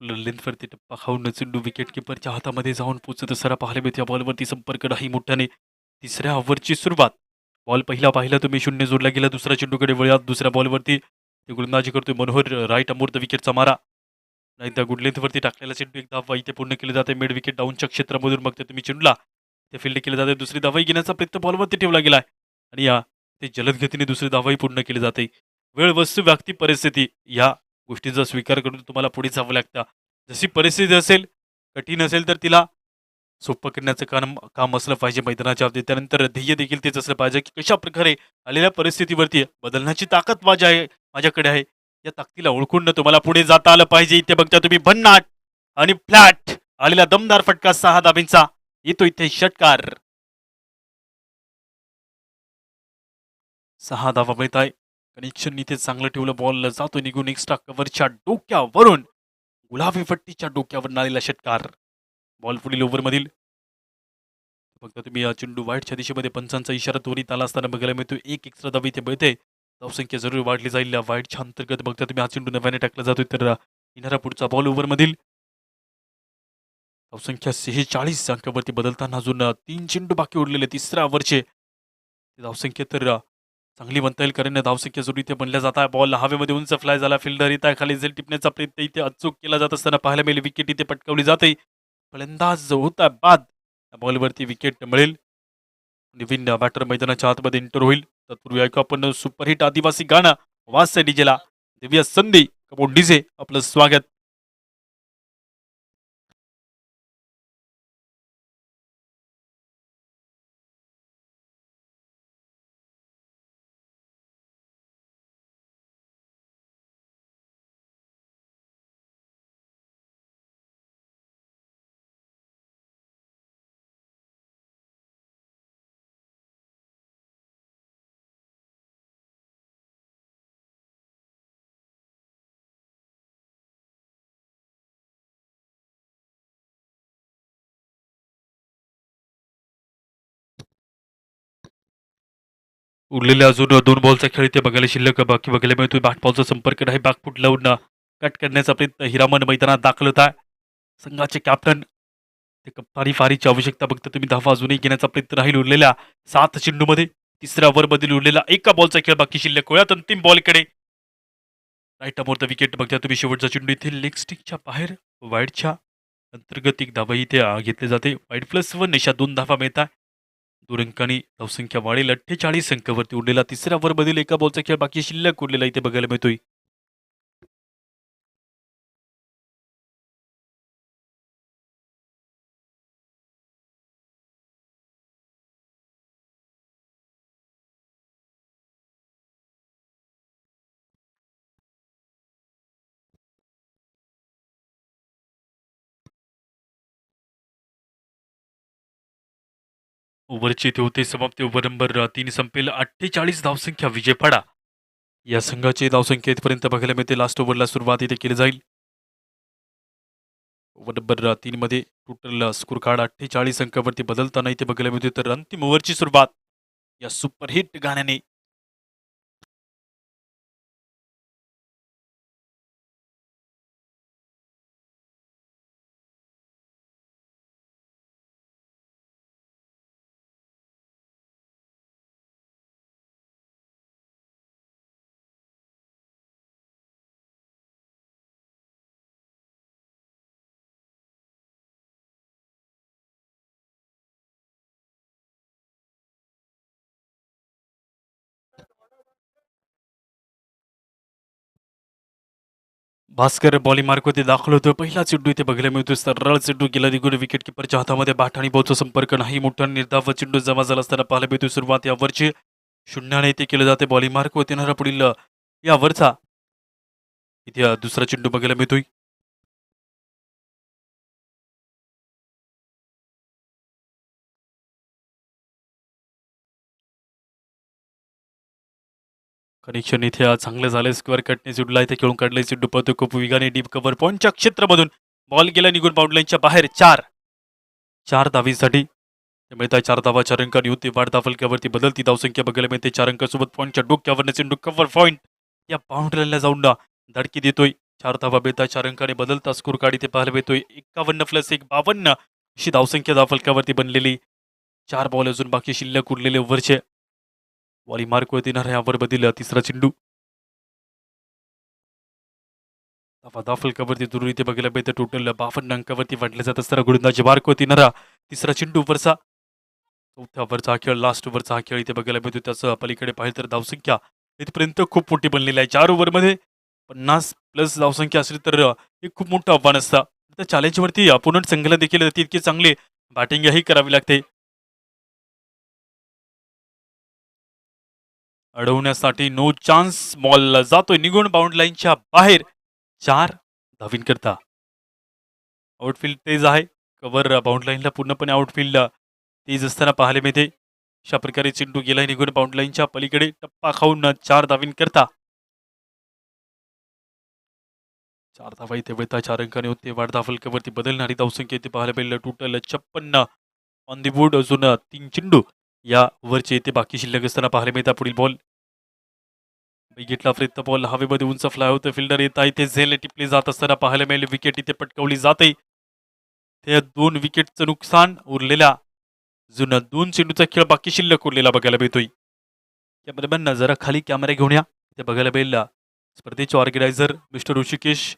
लेंथवरती टप्पा खाऊन चेंडू विकेट किपरच्या हातामध्ये जाऊन पोचत असताना पाहायला मिळते. बॉलवरती संपर्क नाही मोठ्याने. तिसऱ्या ओव्हरची सुरुवात. बॉल पहिला पाहिला तुम्ही 0 जोडला गेला. दुसऱ्या चेंडूकडे वळूयात. दुसऱ्या बॉलवरती ते गोलंदाजी करतोय मनोहर. राईट अमोर विकेटचा मारा. नाही त्या गुड लेंथवरती टाकलेला चेंडू एक धावा इथे पूर्ण केले जाते. मिड विकेट डाऊनच्या क्षेत्रामधून बघते तुम्ही चेंडूला ते फील्ड केले जाते. दुसरी धावाही घेण्याचा प्रयत्न बॉलवरती ठेवला गेलाय आणि ते जलद गतीने दुसरी धावाही पूर्ण केली जाते. वेळ वस्तू व्यक्ती परिस्थिती या गोष्टीचा स्वीकार करून तुम्हाला पुढे जावं लागतं. जशी परिस्थिती असेल कठीण असेल तर तिला सोपं करण्याचं काम असलं पाहिजे मैदानाच्या बाबतीत. त्यानंतर ध्येय देखील तेच असलं पाहिजे की कशा प्रकारे आलेल्या परिस्थितीवरती बदलण्याची ताकद माझ्याकडे आहे. या ताकदीला ओळखून तुम्हाला पुढे जाता आलं पाहिजे. इथे बघता तुम्ही भन्नाट आणि फ्लॅट आलेला दमदार फटका 6 धाबींचा येतो इथे षटकार. 6 धावा मिळत आहे. कनेक्शन इथे चांगलं ठेवलं. बॉल जातो निघून एक्स्ट्रा कव्हरच्या डोक्यावरून गुलाबी पट्टीच्या डोक्यावरून आलेला षटकार. बॉल पुढील ओव्हरमधील फक्त तुम्ही चेंडू वाईटच्या दिशेमध्ये पंचांचा इशारा त्वरित आला असताना बघायला मिळतो. 1 एक्स्ट्रा धाव इथे मिळते. धावसंख्या जरूर वाढली जाईल. वाईटच्या अंतर्गत बघता तुम्ही हा चेंडू नव्याने टाकला जातोय तर येणारा पुढचा बॉल ओव्हरमधील धावसंख्या 46 अंकावरती बदलताना अजून 3 चेंडू बाकी उरलेले तिसऱ्या ओव्हरचे. धावसंख्या तर चांगली म्हणता येईल कारण धावसंख्या जरूर इथे बनल्या जात आहे. बॉल हवेमध्ये उंच फ्लाय झाला. फिल्डर इथे खाली झेल टिपण्याचा प्रयत्न इथे अचूक केला जात असताना पाहायला मिळेल. विकेट इथे पटकावली जाते. फलंदाज होता बाद बॉलवरती विकेट मिळेल. नवीन बॅटर मैदानाच्या आतमध्ये एंटर होईल. तत्पूर्वी ऐकू आपण सुपरहिट आदिवासी गाणं वास्य डीजेला दिव्या संधी कमोन डीजे आपलं स्वागत. उरलेले अजून 2 बॉलचा खेळ इथे बघायला शिल्लक बाकी बघायला मिळतोय. बॅटबॉलचा संपर्क नाही. बॅकफूट लावून कट करण्याचा प्रयत्न हिरामन मैदानात दाखल होत आहे. संघाचे कॅप्टन ते कप्तानी फारीची आवश्यकता फक्त तुम्ही धावा अजूनही घेण्याचा प्रयत्न राहील. उरलेल्या 7 चेंडूमध्ये तिसऱ्या ओव्हरमधील उरलेला एका बॉलचा खेळ बाकी शिल्लक. वयात अंतिम बॉलकडे राईट अमोर द विकेट बघता तुम्ही. शेवटचा चेंडू इथे लेग स्टिकच्या बाहेर वाईडच्या अंतर्गत एक धावा इथे घेतली जाते. वाईड +1 निशा 2 धावा मिळतात. 2 अंकांनी धावसंख्या वाढेल 48 अंकावरती. उरलेला तिसऱ्या ओव्हरमधील एका बॉलचा खेळ बाकी शिल्लक उरलेला इथे बघायला मिळतोय. ओव्हरची इथे होते समाप्ती. ओव्हर नंबर 3 संपेल. 48 धावसंख्या विजय पाडा या संघाची धावसंख्या इथपर्यंत बघायला मिळते. लास्ट ओव्हरला सुरुवात इथे केली जाईल. ओव्हर नंबर 3 मध्ये टोटल स्कोर कार्ड 48 अंकावरती बदलताना इथे बघायला मिळते. तर अंतिम ओव्हरची सुरुवात या सुपरहिट गाण्याने. भास्कर बॉलिंग मार्कवरती दाखल होतो. पहिला चेंडू इथे बघायला मिळतो. सरळ चेंडू गेला निघून विकेट किपरच्या हातामध्ये. बाट आणि बॉलचा संपर्क नाही. मोठा निर्धाव चेंडू जमा झाला असताना पाहायला मिळतो. सुरुवात यावरची शून्याने इथे केले जाते. बॉलिंग मार्कवरती येणारा पुढील यावरचा इथे दुसरा चेंडू बघायला मिळतोय. कनेक्शन इथे चांगलं झालं. स्क्वेअर कटने चेंडूला इथे खेळून काढले. चेंडू पळतो खूप वेगाने डीप कव्हर पॉईंटच्या क्षेत्रामधून. बॉल गेला निघून बाउंड्रीच्या बाहेर. 4 धावीसाठी मिळतात. 4 धावा 4 अंकांनी होती. वाढ फलकावरती बदलती धावसंख्या बघायला मिळते. 4 अंकासोबत पॉईंटच्या डोक्यावर चेंडू कव्हर पॉईंट या बाउंड्रीला जाऊन धडकी देतोय. 4 धावा मिळतात. 4 अंकाने बदलता स्कोर कार्ड इथे पाहायला मिळतोय. 51+1 52 अशी धावसंख्या धावफलकावरती बनलेली. 4 बॉल अजून बाकी शिल्लक उरलेले ओव्हरचे. वॉली मार्कवरती येणार यावर बदल तिसरा चेंडू. फलकावरती दुरून इथे बघायला मिळते. टोटल 52 अंकावरती वाढले जात असताना गोलंदाजी मार्कवरती येणारा तिसरा चेंडू वरचा. चौथ्या ओव्हरचा हा खेळ. लास्ट ओव्हरचा हा खेळ इथे बघायला मिळतो. त्याचं पलीकडे पाहिलं तर धावसंख्या इथपर्यंत खूप मोठी बनलेली आहे. 4 ओव्हरमध्ये 50+ धावसंख्या असली तर एक खूप मोठं आव्हान असतं. त्या चॅलेंजवरती अपोनंट संघाला देखील तितकी चांगली बॅटिंगही करावी लागते. अडवण्यासाठी नो चान्स. बॉल जातोय निघून बाउंड लाईनच्या बाहेर. 4 धावींकरता. आउटफील्ड तेज आहे. कव्हर बाउंड लाईनला पूर्णपणे आउटफील्ड तेज असताना पाहायला मिळते. अशा प्रकारे चेंडू गेलाय निघून बाउंड लाईनच्या पलीकडे. टप्पा खाऊन 4 धावींकरता. 4 धावा इथे मिळतात. 4 अंकाने होते. वाढ फलकावरती बदलणारी धावसंख्या इथे पाहायला मिळेल. Total 56 on the board. अजून 3 चेंडू या ओव्हरचे इथे बाकी शिल्लक असताना पाहायला मिळतात. पुढील बॉल विकेटला फ्रेत बॉल हवेमध्ये उंच फ्लाय होतं. फिल्डर येत आहे. इथे झेल टिपली जात असताना पाहायला मिळेल. विकेट इथे पटकावली जाते. ते 2 विकेटचं नुकसान. उरलेल्या अजून 2 चेंडूचा खेळ बाकी शिल्लक उरलेला बघायला मिळतोय. कॅमेरामॅन जरा खाली कॅमेरा घेऊन या. ते बघायला मिळेल स्पर्धेचे ऑर्गनायझर मिस्टर ऋषिकेश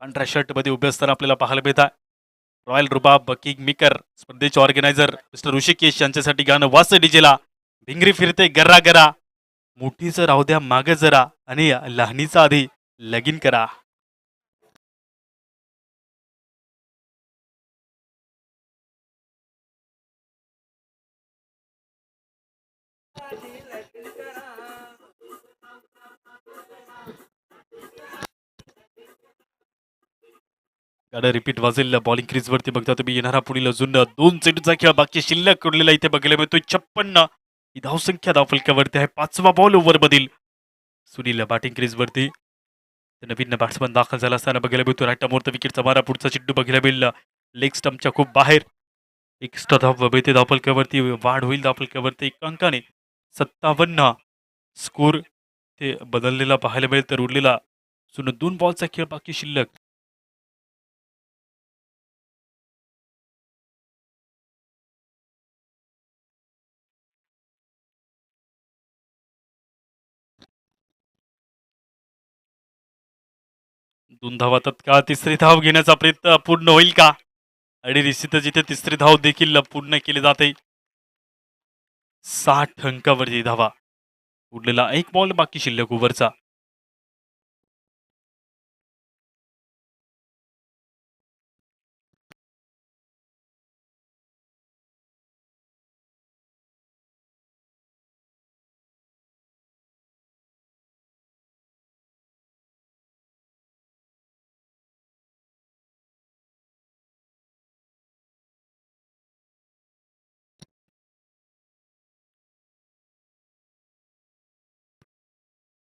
पांढऱ्या शर्टमध्ये उभे असताना आपल्याला पाहायला मिळतात. रॉयल रुबाब किंग मेकर स्पर्धेचे ऑर्गनायझर मिस्टर ऋषिकेश यांच्यासाठी गाणं वास डीजेला भिंगरी फिरते गरा गरा. मोठीचं राहू द्या माग जरा आणि लहानीचा आधी लगीन करा. गाणं रिपीट वाजेल बॉलिंग क्रीजवरती बघता तुम्ही येणारा पुढील अजून 2 चेंडूचा खेळ बाकी शिल्लक उरलेला इथे बघायला मिळतोय 56. ही धावसंख्या धावफलकावरती आहे 5वा बॉल ओव्हर मधील. सुनील बॅटिंग क्रीजवरती नवीन बॅट्समन दाखल झाला असताना बघायला मिळतो राईट मोर्थ विकेटचा मारा पुढचा चेंडू बघायला मिळेल लेग स्टंपच्या खूप बाहेर. एक्स्ट्रा धाव मिळते धावफलकावरती वाढ होईल धावफलकावरती 1 अंकाने 57 स्कोर ते बदललेला पाहायला मिळेल तर उरलेला अजून 2 बॉलचा खेळ बाकी शिल्लक. दोन धावा तत्काळ तिसरी धाव घेण्याचा प्रयत्न पूर्ण होईल का आणि निश्चितच इथे तिसरी धाव देखील पूर्ण केली जाते. 60 अंकावरती धावा उरलेला 1 बॉल बाकी शिल्लक ओव्हरचा.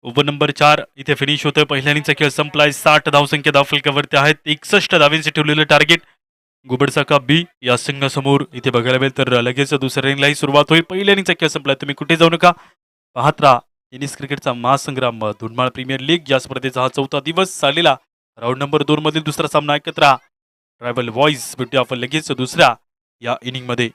ओव्हर नंबर 4 इथे फिनिश होतोय. पहिल्या इनिंगचा खेळ संपलाय. 60 धावसंख्या धावफलकावरती आहेत. 61 धावांचे ठेवलेलं टार्गेट गुबडचा का बी या संघासमोर इथे बघायला मिळेल तर लगेच दुसऱ्या इनिंगलाही सुरुवात होईल. पहिल्या इनिंगचा खेळ संपलाय. तुम्ही कुठे जाऊ नका, पाहत राहा टेनिस क्रिकेटचा महासंग्राम धुडमाळ प्रीमियर लीग या स्पर्धेचा हा 4था दिवस चाललेला. राऊंड नंबर 2 मधील दुसरा सामना ऐकत राहा. ट्रायबल व्हॉइस भेटूया आपण लगेच दुसऱ्या या इनिंगमध्ये.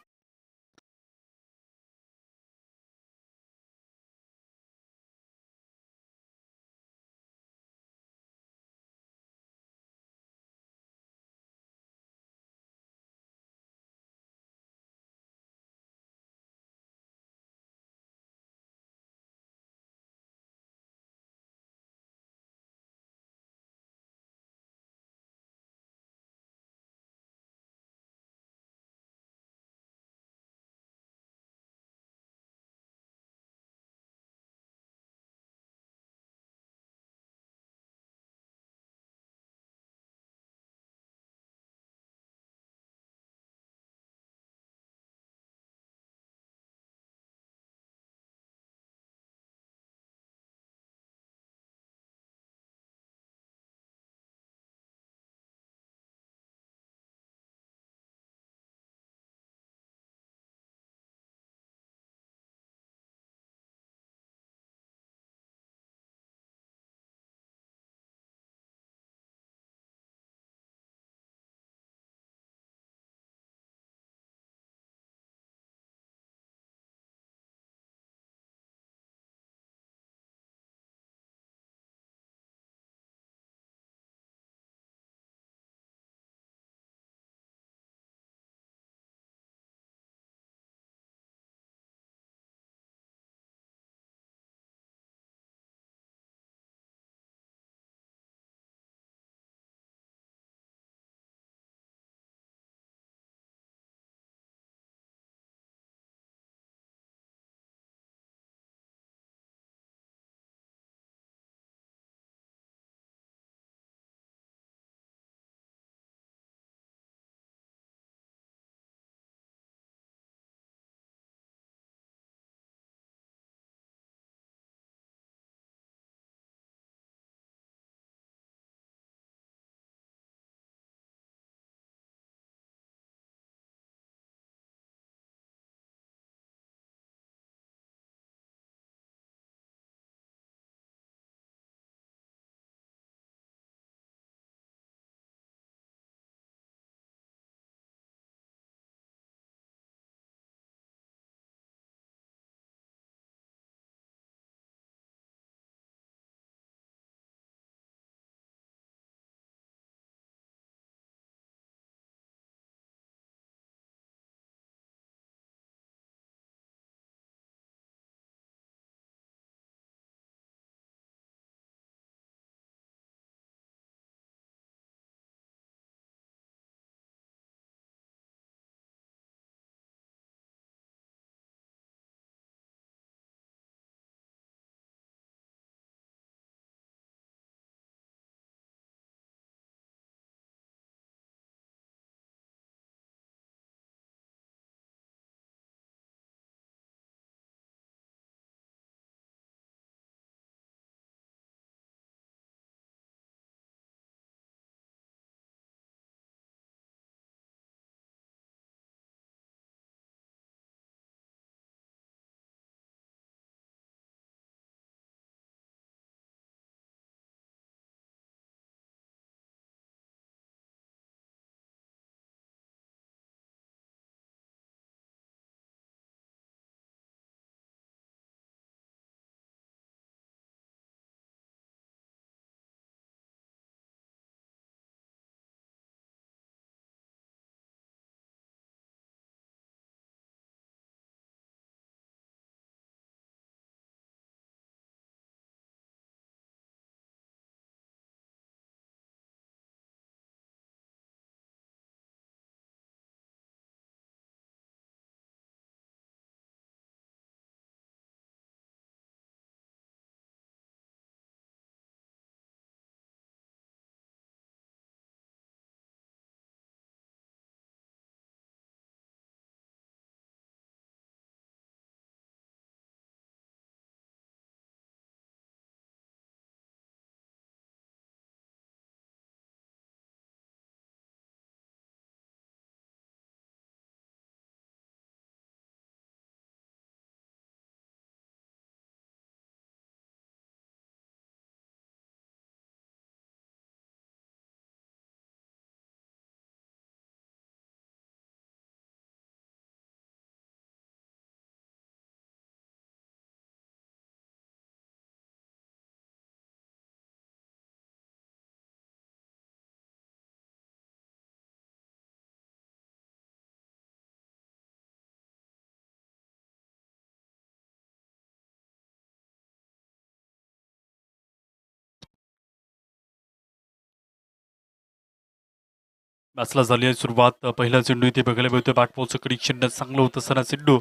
मॅचला झाली आहे सुरुवात. पहिला चेंडू इथे बघायला मिळतोय. बॅटबॉलचं कनेक्शन चांगलं होत असताना चेंडू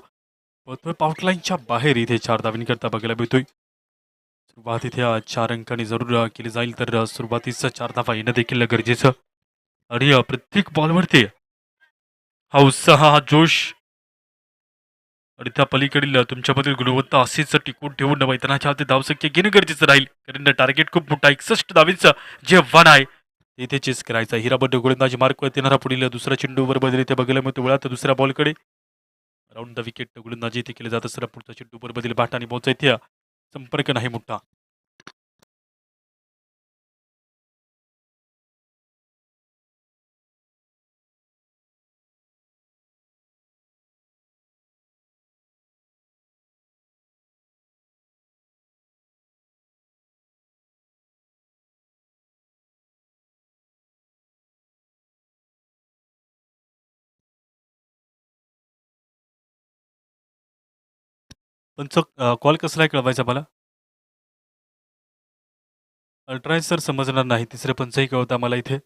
पळतोय पाऊटलाईनच्या बाहेर. इथे 4 धावांकरता बघायला मिळतोय. सुरुवात इथे 4 अंकांनी जरूर केली जाईल, तर सुरुवातीचं 4 धावा येणं देखील गरजेचं. आणि प्रत्येक बॉलवरती हा उत्साह, हा जोश आणि त्या पलीकडील तुमच्यामधील गुणवत्ता अशीच टिकवून ठेवून मैदानाच्या ते धावसंख्या घेणं गरजेचं राहील. कारण टार्गेट खूप मोठा 61 धावींचं जे आव्हान आहे ते इथे चेस करायचं. हिराबड्डे गोलंदाजी मार्कवर येणारा पुढील दुसरा चेंडू बरोबर इथे बघायला मिळतो. वेळात दुसऱ्या बॉलकडे राऊंड द विकेट गोलंदाजी इथे केली जात असताना पुढचा चेंडू बरोबर बाट आणि बॉलचा इथे संपर्क नाही मोठा. पण कॉल कसला आहे कळवायचा मला? अल्ट्राईज सर समजणार नाही. तिसरे पंचही कळवता मला इथे.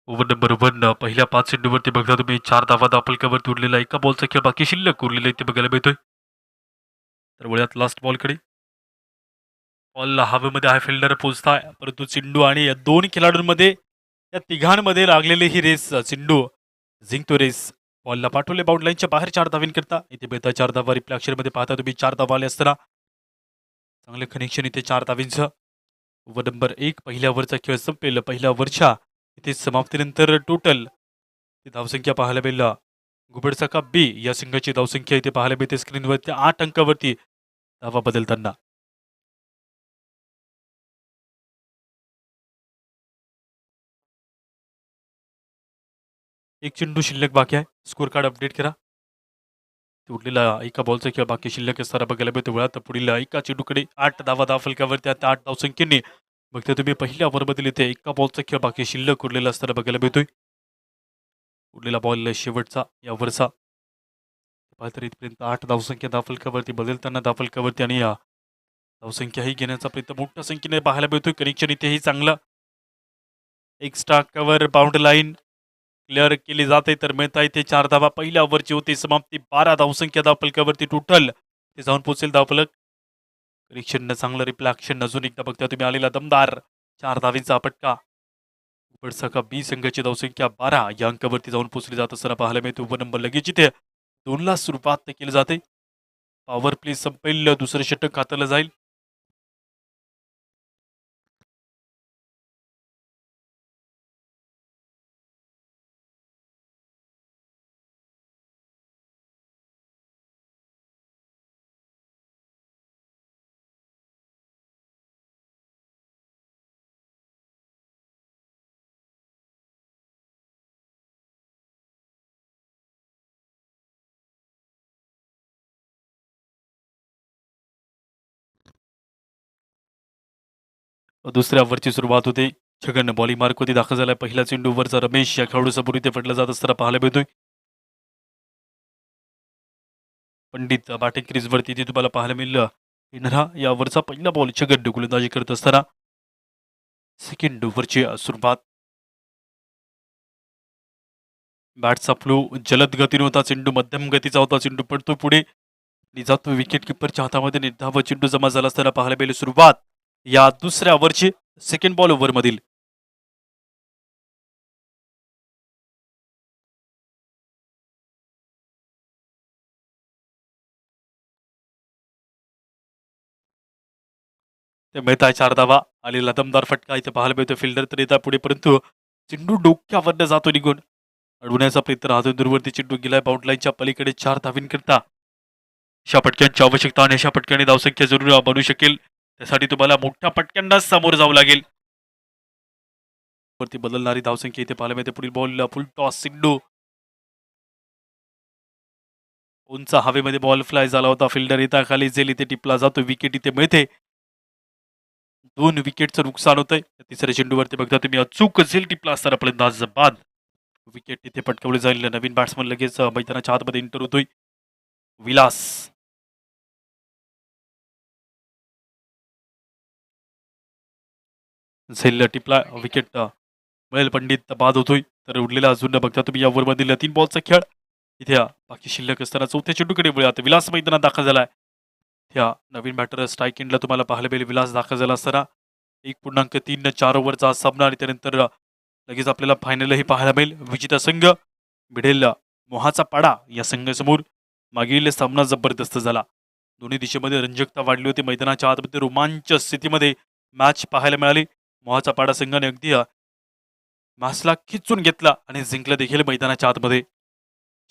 ओव्हर नंबर 1 पहिल्या 5 चेंडूवरती बघता तुम्ही 4 धावा दापलकावरती उरलेला एका बॉलचा खेळ बाकी शिल्लक उरलेला इथे बघायला मिळतोय. तर वळ्यात लास्ट बॉलकडे बॉल हवेमध्ये आहे, फिल्डर पोहोचताय, परंतु चेंडू आणि या 2 खेळाडूंमध्ये या तिघांमध्ये लागलेली ही रेस चेंडू जिंकतो रेस. बॉलला पाठवले बाउंड लाईनच्या बाहेर 4 धावींकरता. इथे बेता 4 धावा रिप्ले अक्षरमध्ये पाहता तुम्ही 4 धावा आले असताना चांगले कनेक्शन इथे 4 धावींचं. ओव्हर नंबर 1 पहिल्या ओव्हरचा खेळ संपेल. पहिल्या ओव्हरच्या इथे समाप्तीनंतर टोटल धावसंख्या पाहायला मिळेल. घुबडचा का बी या संघाची धावसंख्या इथे पाहायला मिळते स्क्रीनवरती 8 अंकावरती धावा बदलताना. एक चेंडू शिल्लक बाकी आहे. स्कोर कार्ड अपडेट करा. उरलेला एका बॉलचा खेळ बाकी शिल्लक असताना बघायला मिळतो. वेळात पुढील एका चेंडूकडे 8 धावा फलकावरती आता 8 धावसंख्येने बघता तुम्ही पहिल्या ओव्हरमधील इथे एका बॉलचा खेळ बाकी शिल्लक उरलेला असताना बघायला मिळतोय. उरलेला बॉल शेवटचा या ओव्हरचा पाहता इथपर्यंत 8 धावसंख्या धावफलकावरती बदलताना धावफलकावरती आणि धावसंख्याही घेण्याचा प्रयत्न मोठ्या संख्येने पाहायला मिळतोय. कनेक्शन इथेही चांगलं extra cover bound line clear केली जाते, तर मिळता इथे 4 धावा. पहिल्या ओव्हरची होती समाप्ती. 12 धावसंख्या धावफलकावरती टोटल ते जाऊन पोहोचेल धावफलक. कनेक्शन चांगलं रिफ्लॅक्शन अजून एकदा बघता तुम्ही आलेला दमदार 4 धावींचा पटका. का बी संघाची धावसंख्या 12 या अंकावरती जाऊन पोहोचली जात असताना पाहायला मिळते. उभं नंबर लगेच इथे 2ला सुरुवात केली जाते. पॉवर प्ले संपेल, दुसरं षटक हाताला जाईल. दुसऱ्या ओव्हरची सुरुवात होते. छगन बॉलिंग मार्कवरती दाखल झालाय. पहिला चेंडू वरचा रमेश या खेळाडूसमोर इथे पडला जात असताना पाहायला मिळतोय. पंडित बॅटिंग क्रीजवरती इथे तुम्हाला पाहायला मिळलं. इनरा या ओव्हरचा पहिला बॉल छगन गोलंदाजी करत असताना सेकंड ओव्हरची सुरुवात. बॅटचा फ्लो जलद गतीने होता. चेंडू मध्यम गतीचा होता. चेंडू पडतो पुढे आणि जातो विकेट किपरच्या हातामध्ये. निर्धाव चेंडू जमा झाला असताना पाहायला मिळेल सुरुवात या दुसऱ्या ओव्हरची सेकंड बॉल ओव्हर मधील. ते मिळत आहे 4 धावा आणि लदमदार फटका इथे पाहायला मिळतो. फिल्डर तर येतात पुढे परंतु चेंडू डोक्यावरनं जातो निघून. अडवण्याचा प्रयत्न राहतो. दूरवरती चेंडू गेलाय बाउंड्रीलाईनच्या पलीकडे. 4 धावींकरता अशा पटक्यांची आवश्यकता आणि अशा पटक्याने धावसंख्या जरूर बनू शकेल. त्यासाठी तुम्हाला मोठ्या पटक्यांनाच सामोरं जावं लागेल. वरती बदलणारी धावसंख्या इथे पाहायला मिळते. पुढील बॉल फुल टॉस. चेंडू उंच हवेमध्ये बॉल फ्लाय झाला होता. फिल्डर येता खाली जेल इथे टिपला जातो. विकेट इथे मिळते. 2 विकेटचं नुकसान होतंय. तिसऱ्या चेंडूवरती बघता तुम्ही अचूक झेल टिपला असताना फलंदाज बाद. विकेट इथे पटकावली जाईल. नवीन बॅट्समन लगेच मैदानाच्या आतमध्ये एंटर होतोय. विलास झेल टिपला. विकेट मिळेल. पंडित बाद होतोय. तर उरलेला अजून बघता तुम्ही या ओव्हरमधील 3 बॉलचा खेळ. इथे बाकी शिल्लक असताना चौथ्या चेंडूकडे वळूयात. विलास मैदानात दाखल झालाय. त्या नवीन बॅटर स्ट्राईक एंडला तुम्हाला पाहायला मिळेल. विलास दाखल झाला असताना 1.34 ओव्हरचा हा सामना आणि त्यानंतर लगेच आपल्याला फायनलही पाहायला मिळेल. विजेता संघ भिडेल मोहाचा पाडा या संघासमोर. मागील सामना जबरदस्त झाला. दोन्ही दिशेमध्ये रंजकता वाढली होती. मैदानाच्या आतमध्ये रोमांच स्थितीमध्ये मॅच पाहायला मिळाली. मोहाचा पाडा संघाने अगदी मॅचला खिचून घेतला आणि जिंकला देखील मैदानाच्या आतमध्ये.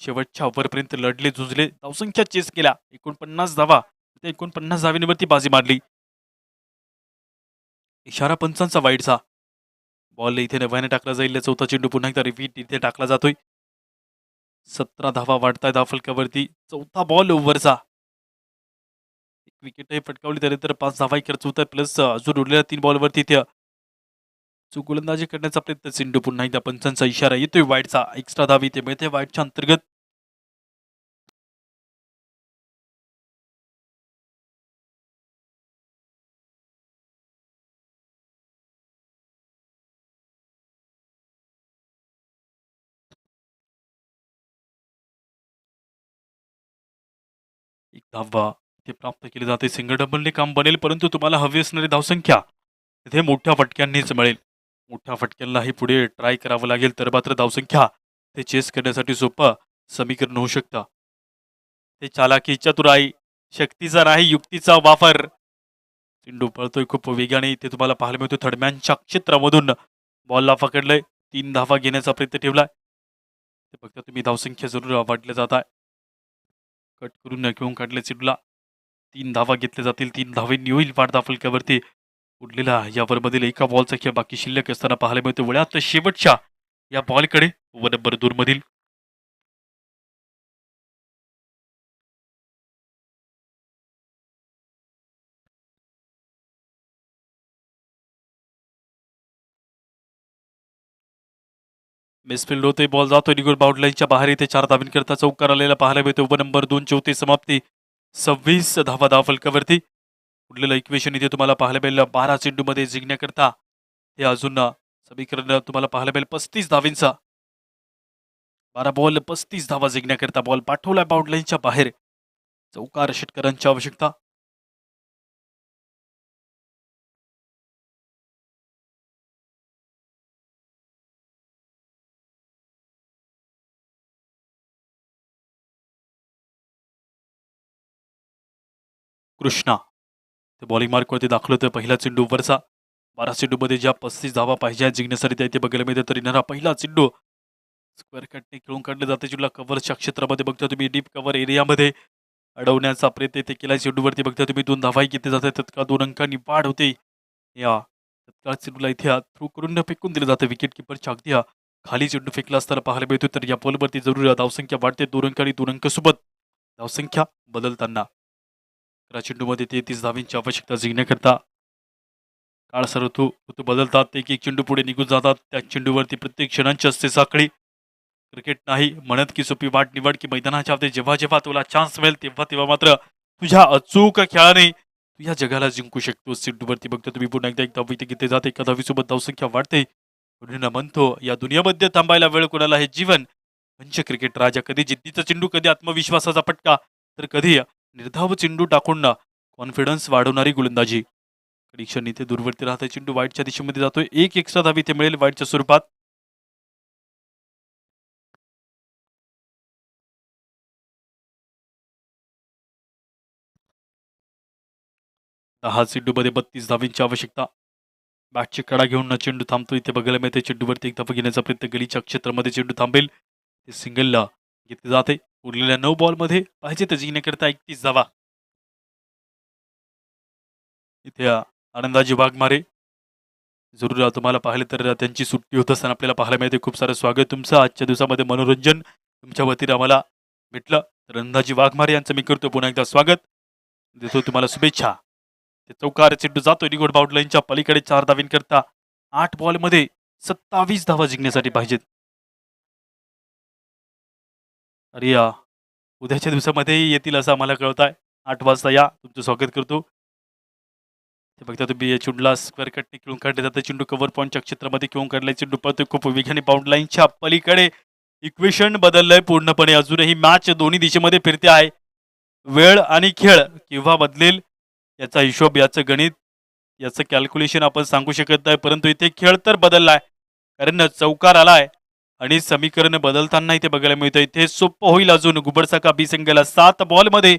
शेवटच्या ओव्हरपर्यंत लढले झुंजले. धावसंख्या चेस केल्या. 49 धावा. त्या 49 धावींवरती बाजी मारली. इशारा पंचांचा वाईटचा. बॉल इथे नव्याने टाकला जाईल. चौथा चेंडू पुन्हा एकदा रिपीट इथे टाकला जातोय. 17 धावा वाढताय धावफलकावरती. चौथा बॉल ओव्हरचा. विकेटही पटकावली. त्यानंतर 5 धावाही खर्च होत आहे. प्लस अजून उरलेल्या 3 बॉलवरती इथे गोलंदाजी करण्याचा प्रयत्न. चेंडू पुन्हा एकदा पंचांचा इशारा येतोय वाईटचा. एक्स्ट्रा धावी इथे मिळते वाईटच्या अंतर्गत. एक धावा ते प्राप्त केली जाते. सिंगल डबलने काम बनेल परंतु तुम्हाला हवी असणारी धावसंख्या तिथे मोठ्या फटक्यांनीच मिळेल. मोठ्या फटक्यांनाही पुढे ट्राय करावं लागेल तर मात्र धावसंख्या ते चेस करण्यासाठी सोपं समीकरण होऊ शकतं. ते चालाकी चतुराई शक्तीचा नाही युक्तीचा वापर. चेंडू पळतोय खूप वेगाने. ते तुम्हाला पाहायला मिळतो. थर्डमॅनच्या क्षेत्रामधून बॉलला पकडलंय. 3 धावा घेण्याचा प्रयत्न ठेवलाय. ते फक्त तुम्ही धावसंख्या जरूर वाढले जात आहे. कट करून घेऊन काढले चेंडूला. 3 धावा घेतल्या जातील. 3 धावेंनी होईल वाढ धावफलकावरती. उरलेला यावरमधील एका बॉलचा खेळ बाकी शिल्लक असताना पाहायला मिळतो. वळ्यात शेवटच्या या बॉलकडे व नंबर 2 मधील मिसफिल्ड होते. बॉल जातो निघून बाउंड्रीच्या बाहेर. इथे 4 धावींकरता चौकार आलेला पाहायला मिळतो. व नंबर 2 ची समाप्ती. 26 धावा धावफलकावरती. उरलेलं इक्वेशन इथे तुम्हाला पाहायला मिळेल. 12 चेंडूमध्ये जिंकण्याकरता हे अजून समीकरण तुम्हाला पाहायला मिळेल 35 धावींचा. 12 बॉल 35 धावा जिंकण्याकरता बॉल पाठवला बाउंड्रीच्या बाहेर. चौकार षटकारांची आवश्यकता. कृष्णा ते बॉलिंग मार्कवरती दाखल होतं. पहिला चेंडू वरचा. 12 चेंडूमध्ये ज्या 35 धावा पाहिजे जिंकण्यासाठी त्या इथे बघायला मिळते. तरी नरा पहिला चेंडू स्क्वेअर कटने खेळून काढले जाते. चेंडूला कव्हरच्या क्षेत्रामध्ये बघता तुम्ही डीप कव्हर एरियामध्ये अडवण्याचा प्रयत्न इथे केला. चेंडूवरती बघता तुम्ही 2 धावाही घेतले जातात. तत्काळ 2 अंकांनी वाढ होते. या तत्काळ चेंडूला इथे थ्रू करून फेकून दिलं जातं. विकेट किपरच्या अगदी खाली चेंडू फेकला असताना पाहायला मिळतो. तर या बॉलवरती जरूर धावसंख्या वाढते. 2 अंकांनी 2 अंक सोबत धावसंख्या बदलताना. चेंडूमध्ये 33 धावींची आवश्यकता जिंकण्याकरता काळ सर ऋतू बदलतात, एक एक चेंडू पुढे निघून जातात, त्या चेंडूवरती प्रत्येक क्षणांची असते साखळी. क्रिकेट नाही म्हणत की सोपी वाट निवड, की मैदानाच्या आत जेव्हा जेव्हा तुला चान्स मिळेल तेव्हा तेव्हा मात्र तुझ्या अचूक खेळाने तू या जगाला जिंकू शकतोस. चेंडूवरती बघतो तुम्ही पुन्हा एकदा एक धाव इथे घेतली जाते, एका धावीसोबत धावसंख्या वाढते. कोणी म्हणतो या दुनियामध्ये थांबायला वेळ कोणाला, हे जीवन म्हणजे क्रिकेट राजा. कधी जिद्दीचा चेंडू, कधी आत्मविश्वासाचा फटका, तर कधी निर्धाव चेंडू टाकून कॉन्फिडन्स वाढवणारी गोलंदाजी. कडिक्शन इथे दूरवरती राहते, चेंडू वाईटच्या दिशेमध्ये जातोय, एक एक्स्ट्रा धाव इथे मिळेल वाईटच्या स्वरूपात. दहा चेंडूमध्ये 32 धावींची आवश्यकता. बॅटची कडा घेऊन चेंडू थांबतो, इथे बघायला मिळते. चेंडूवरती एक धाव घेण्याचा प्रयत्न, गलीच्या क्षेत्रामध्ये चेंडू थांबेल, ते सिंगलला घेतले जाते. उरलेल्या 9 बॉलमध्ये पाहिजे तर जिंकण्याकरता 31 धावा. इथे आनंदाजी वाघमारे जरूर तुम्हाला पाहिलं तर त्यांची सुट्टी होत असताना आपल्याला पाहायला मिळते. खूप सारं स्वागत तुमचं आजच्या दिवसामध्ये, मनोरंजन तुमच्या वतीने आम्हाला भेटलं तर अंदाजी वाघमारे यांचं मी करतो पुन्हा एकदा स्वागत, देतो तुम्हाला शुभेच्छा. ते चौकार चेंडू जातो निगोड बाउंड लाईनच्या पलीकडे, 4 धावींकरता 8 बॉलमध्ये 27 धावा जिंकण्यासाठी पाहिजेत. अरे उद्याच्या दिवसामध्ये येतील असं आम्हाला कळत आहे. 8 वाजता या, तुमचं स्वागत करतो. ते बघता तुम्ही चेंडूला स्क्वेअर कटने खेळून काढले जाते. चेंडू कव्हर पॉईंटच्या क्षेत्रामध्ये खेळून काढलाय. चेंडू पळतोय खूप वेगाने बाउंड लाईनच्या पलीकडे. इक्वेशन बदललंय पूर्णपणे, अजूनही मॅच दोन्ही दिशेमध्ये फिरते आहे. वेळ आणि खेळ केव्हा बदलेल याचा हिशोब, याचं गणित, याचं कॅल्क्युलेशन आपण सांगू शकत नाही, परंतु इथे खेळ तर बदललाय, कारण चौकार आलाय आणि समीकरण बदलताना इथे बघायला मिळतं. इथे सोपं होईल अजून. गुबरसाका बी संघाला 7 बॉलमध्ये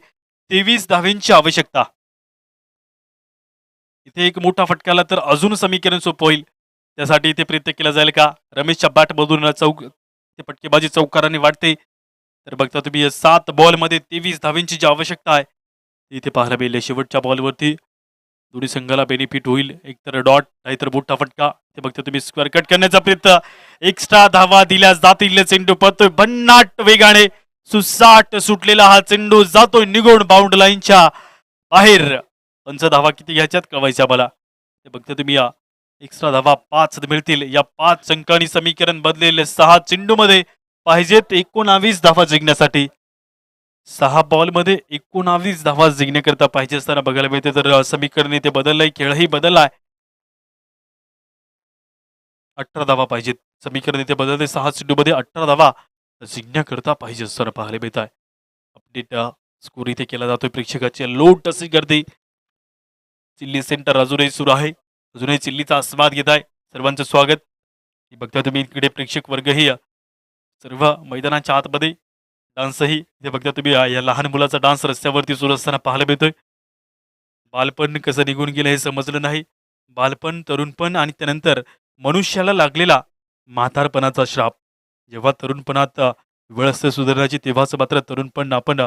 23 धावेंची आवश्यकता. इथे एक मोठा फटकाला तर अजून समीकरण सोपं होईल. त्यासाठी इथे प्रयत्न केला जाईल का? रमेशच्या बॅट मधून ते फटकेबाजी चौकाराने वाढते. तर बघता तुम्ही 7 बॉलमध्ये 23 धावेंची जी आवश्यकता आहे इथे पाहायला मिळेल. शेवटच्या बॉलवरती दोन्ही संघाला बेनिफिट होईल, एकतर डॉट नाहीतर मोठा फटका. ते बघता तुम्ही स्क्वेअर कट करण्याचा प्रयत्न, एक्स्ट्रा धावा दिल्या जातील. चेंडू पळतोय भन्नाट वेगाने, सुसाट सुटलेला हा चेंडू जातोय निघून बाउंड लाईनच्या बाहेर. 5 धावा किती घ्यायच्यात कळवायच्या मला. ते बघता तुम्ही या एक्स्ट्रा धावा 5 मिळतील. या 5 अंकांनी समीकरण बदलेले. 6 चेंडूमध्ये पाहिजेत 19 धावा जिंकण्यासाठी. 6 बॉलमध्ये 19 धावा जिंकण्याकरता पाहिजे असताना बघायला मिळते तर समीकरण इथे बदललंय, खेळही बदललाय. 18 धावा पाहिजेत. समीकरण इथे बदलते. 6 चेंडूमध्ये 18 धावा जिंकण्याकरता पाहिजे असताना पाहायला मिळत आहे. अपडेट स्कोर इथे केला जातोय. प्रेक्षकाची लोट अशी गर्दी. चिल्ली सेंटर अजूनही सुरू आहे, अजूनही चिल्लीचा आस्वाद घेत आहे. सर्वांचं स्वागत. बघता तुम्ही इकडे प्रेक्षक वर्गही सर्व मैदानाच्या आतमध्ये. डान्सही इथे बघता तुम्ही या लहान मुलाचा डान्स रस्त्यावरती सुरू असताना पाहायला मिळतोय. बालपण कसं निघून गेलं हे समजलं नाही. बालपण, तरुणपण आणि त्यानंतर मनुष्याला लागलेला म्हातारपणाचा श्राप. जेव्हा तरुणपणात वेळ असते सुधारण्याची, तेव्हाच मात्र तरुणपण आपण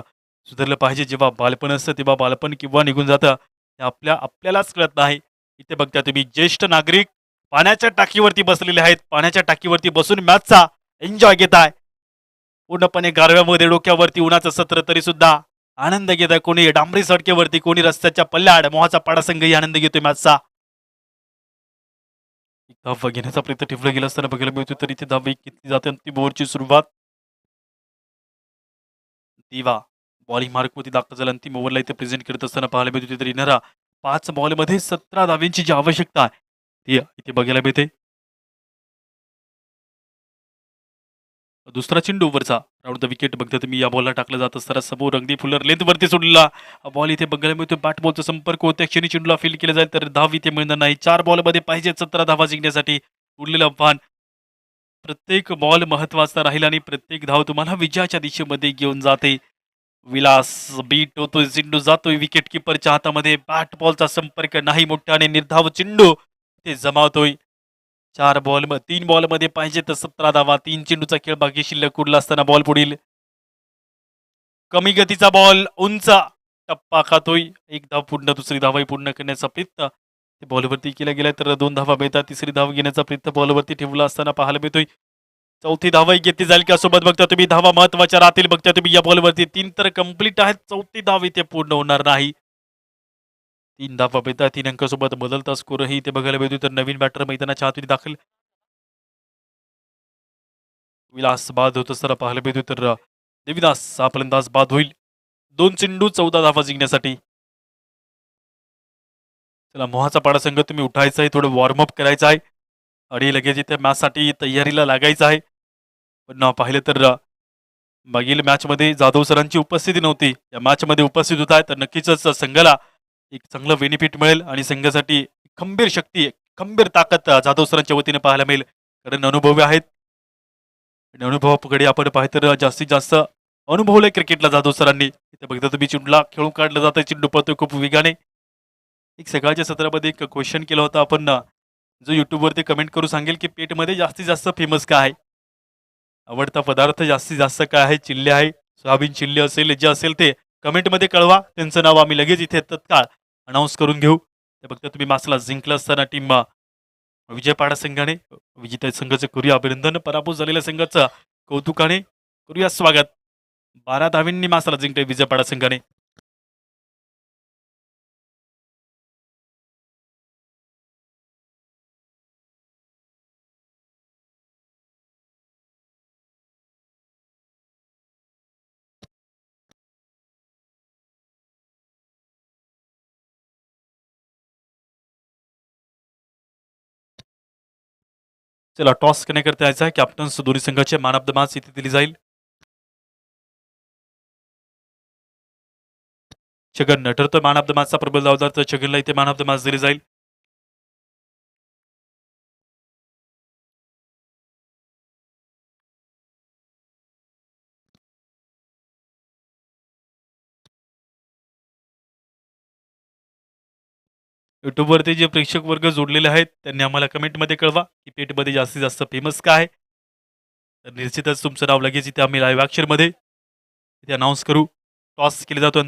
सुधारलं पाहिजे. जेव्हा बालपण असतं तेव्हा बालपण किंवा निघून जातं हे आपल्यालाच कळत नाही. इथे बघता तुम्ही ज्येष्ठ नागरिक पाण्याच्या टाकीवरती बसलेले आहेत. पाण्याच्या टाकीवरती बसून मॅचचा एन्जॉय घेत आहे. पूर्णपणे गारव्यामध्ये डोक्यावरती उन्हाचं सत्र तरी सुद्धा आनंद घेत आहे. कोणी डांबरी सडकेवरती, कोणी रस्त्याच्या पल्ल्याड मोहाचा पाडासंघही आनंद घेतोय मॅचचा. धाव घेण्याचा प्रयत्न ठेवला गेला असताना बघायला मिळतो तर इथे धाव घेतली जाते. अंतिम ओव्हरची सुरुवात. दिवा बॉलिंग मार्कवरती दाखल झाला. अंतिम ओव्हरला इथे प्रेझेंट करत असताना पाहायला मिळते तर येणारा 5 बॉलमध्ये 17 धावेंची जी आवश्यकता आहे ती इथे बघायला मिळते. दुसरा चेंडू ओव्हरचा राऊंड द विकेट. बघता तुम्ही या बॉलला टाकलं जात असताना समोर अगदी फुलर लेंथ वरती सोडला बॉल इथे बघायला मिळतो. बॅट बॉलचा संपर्क होत्या क्षणी चेंडूला फील केला जाईल तर धाव इथे मिळणार नाही. 4 बॉलमध्ये पाहिजे 17 धावा जिंकण्यासाठी. उरलेलं आव्हान, प्रत्येक बॉल महत्वाचा राहील आणि प्रत्येक धाव तुम्हाला विजयाच्या दिशेमध्ये घेऊन जाते. विलास बीट होतोय, चेंडू जातोय विकेट किपरच्या हातामध्ये. बॅट बॉलचा संपर्क नाही, मोठ्याने निर्धाव चेंडू ते जमावतोय. 3 बॉलमध्ये पाहिजे तर 17 धावा. 3 चेंडूचा खेळ बाकी शिल्लक उरला असताना बॉल पुढील. कमी गतीचा बॉल उंच टप्पा खातोय. एक धाव पूर्ण, दुसरी धावाही पूर्ण करण्याचा प्रयत्न बॉलवरती केला गेलाय तर 2 धावा मिळतात. तिसरी धाव घेण्याचा प्रयत्न बॉलवरती ठेवला असताना पाहायला मिळतोय. चौथी धावाही घेतली जाईल का सोबत. बघता तुम्ही धावा महत्वाच्या राहतील. बघता तुम्ही या बॉलवरती 3 तर कंप्लीट आहेत. चौथी धाव इथे पूर्ण होणार नाही. 3 धावा मिळतात 3 अंकासोबत बदलता स्कोरही इथे बघायला मिळतो. तर नवीन बॅटर मैदानाच्या आतमध्ये दाखल विलास बाद होत असताना पाहायला मिळतो. तर देविदास हा फलंदाज बाद होईल. 2 चेंडू 14 धावा जिंकण्यासाठी. चला मोहाचा पाडा संघ तुम्ही उठायचा आहे, थोडं वॉर्मअप करायचं आहे आणि लगेच इथे मॅचसाठी तयारीला लागायचं आहे. पण पाहिलं तर मागील मॅचमध्ये जाधव सरांची उपस्थिती नव्हती. या मॅचमध्ये उपस्थित होत आहे तर नक्कीच संघाला एक चांगलं बेनिफिट मिळेल आणि संघासाठी खंबीर शक्ती, खंबीर ताकद जाधव सरांच्या वतीने पाहायला मिळेल. कारण अनुभवी आहेत आणि अनुभवाकडे आपण पाहिलं तर जास्तीत जास्त अनुभवलंय क्रिकेटला जाधव सरांनी. इथे बघता तुम्ही चिंडूला खेळून काढलं जातं, चिंडू पळतोय खूप वेगाने. एक सकाळच्या सत्रामध्ये एक क्वेश्चन केला होता आपण जो युट्यूबवरती कमेंट करू सांगेल की पेटमध्ये जास्तीत जास्त फेमस काय आहे, आवडता पदार्थ जास्तीत जास्त काय आहे, चिल्ले आहे, सोयाबीन चिल्ले असेल जे असेल ते कमेंटमध्ये कळवा. त्यांचं नाव आम्ही लगेच इथे तत्काळ अनाऊन्स करून घेऊ. ते बघता तुम्ही मासला जिंकलं असताना टीम विजयपाडा संघाने विजेत्या संघाचं करूया अभिनंदन, पराभूत झालेल्या संघाचं कौतुकाने करूया स्वागत. 12 धावींनी मासाला जिंकले विजयपाडा संघाने. चला टॉस करण्याकरता यायचा आहे. कॅप्टन्स दोन्ही संघाचे मॅन ऑफ द मॅच इथे दिली जाईल. छगन ठरतोय मॅन ऑफ द मॅचचा प्रबल धावदार, तर छगनला इथे मॅन ऑफ द मॅच दिली जाईल. युट्यूबवरती जे प्रेक्षक वर्ग जोडलेले आहेत त्यांनी आम्हाला कमेंटमध्ये कळवा की पेटमध्ये जास्तीत जास्त फेमस काय आहे. तर निश्चितच तुमचं नाव लगेच इथे आम्ही लाईव्ह अक्षरमध्ये इथे अनाऊन्स करू. टॉस केले जातो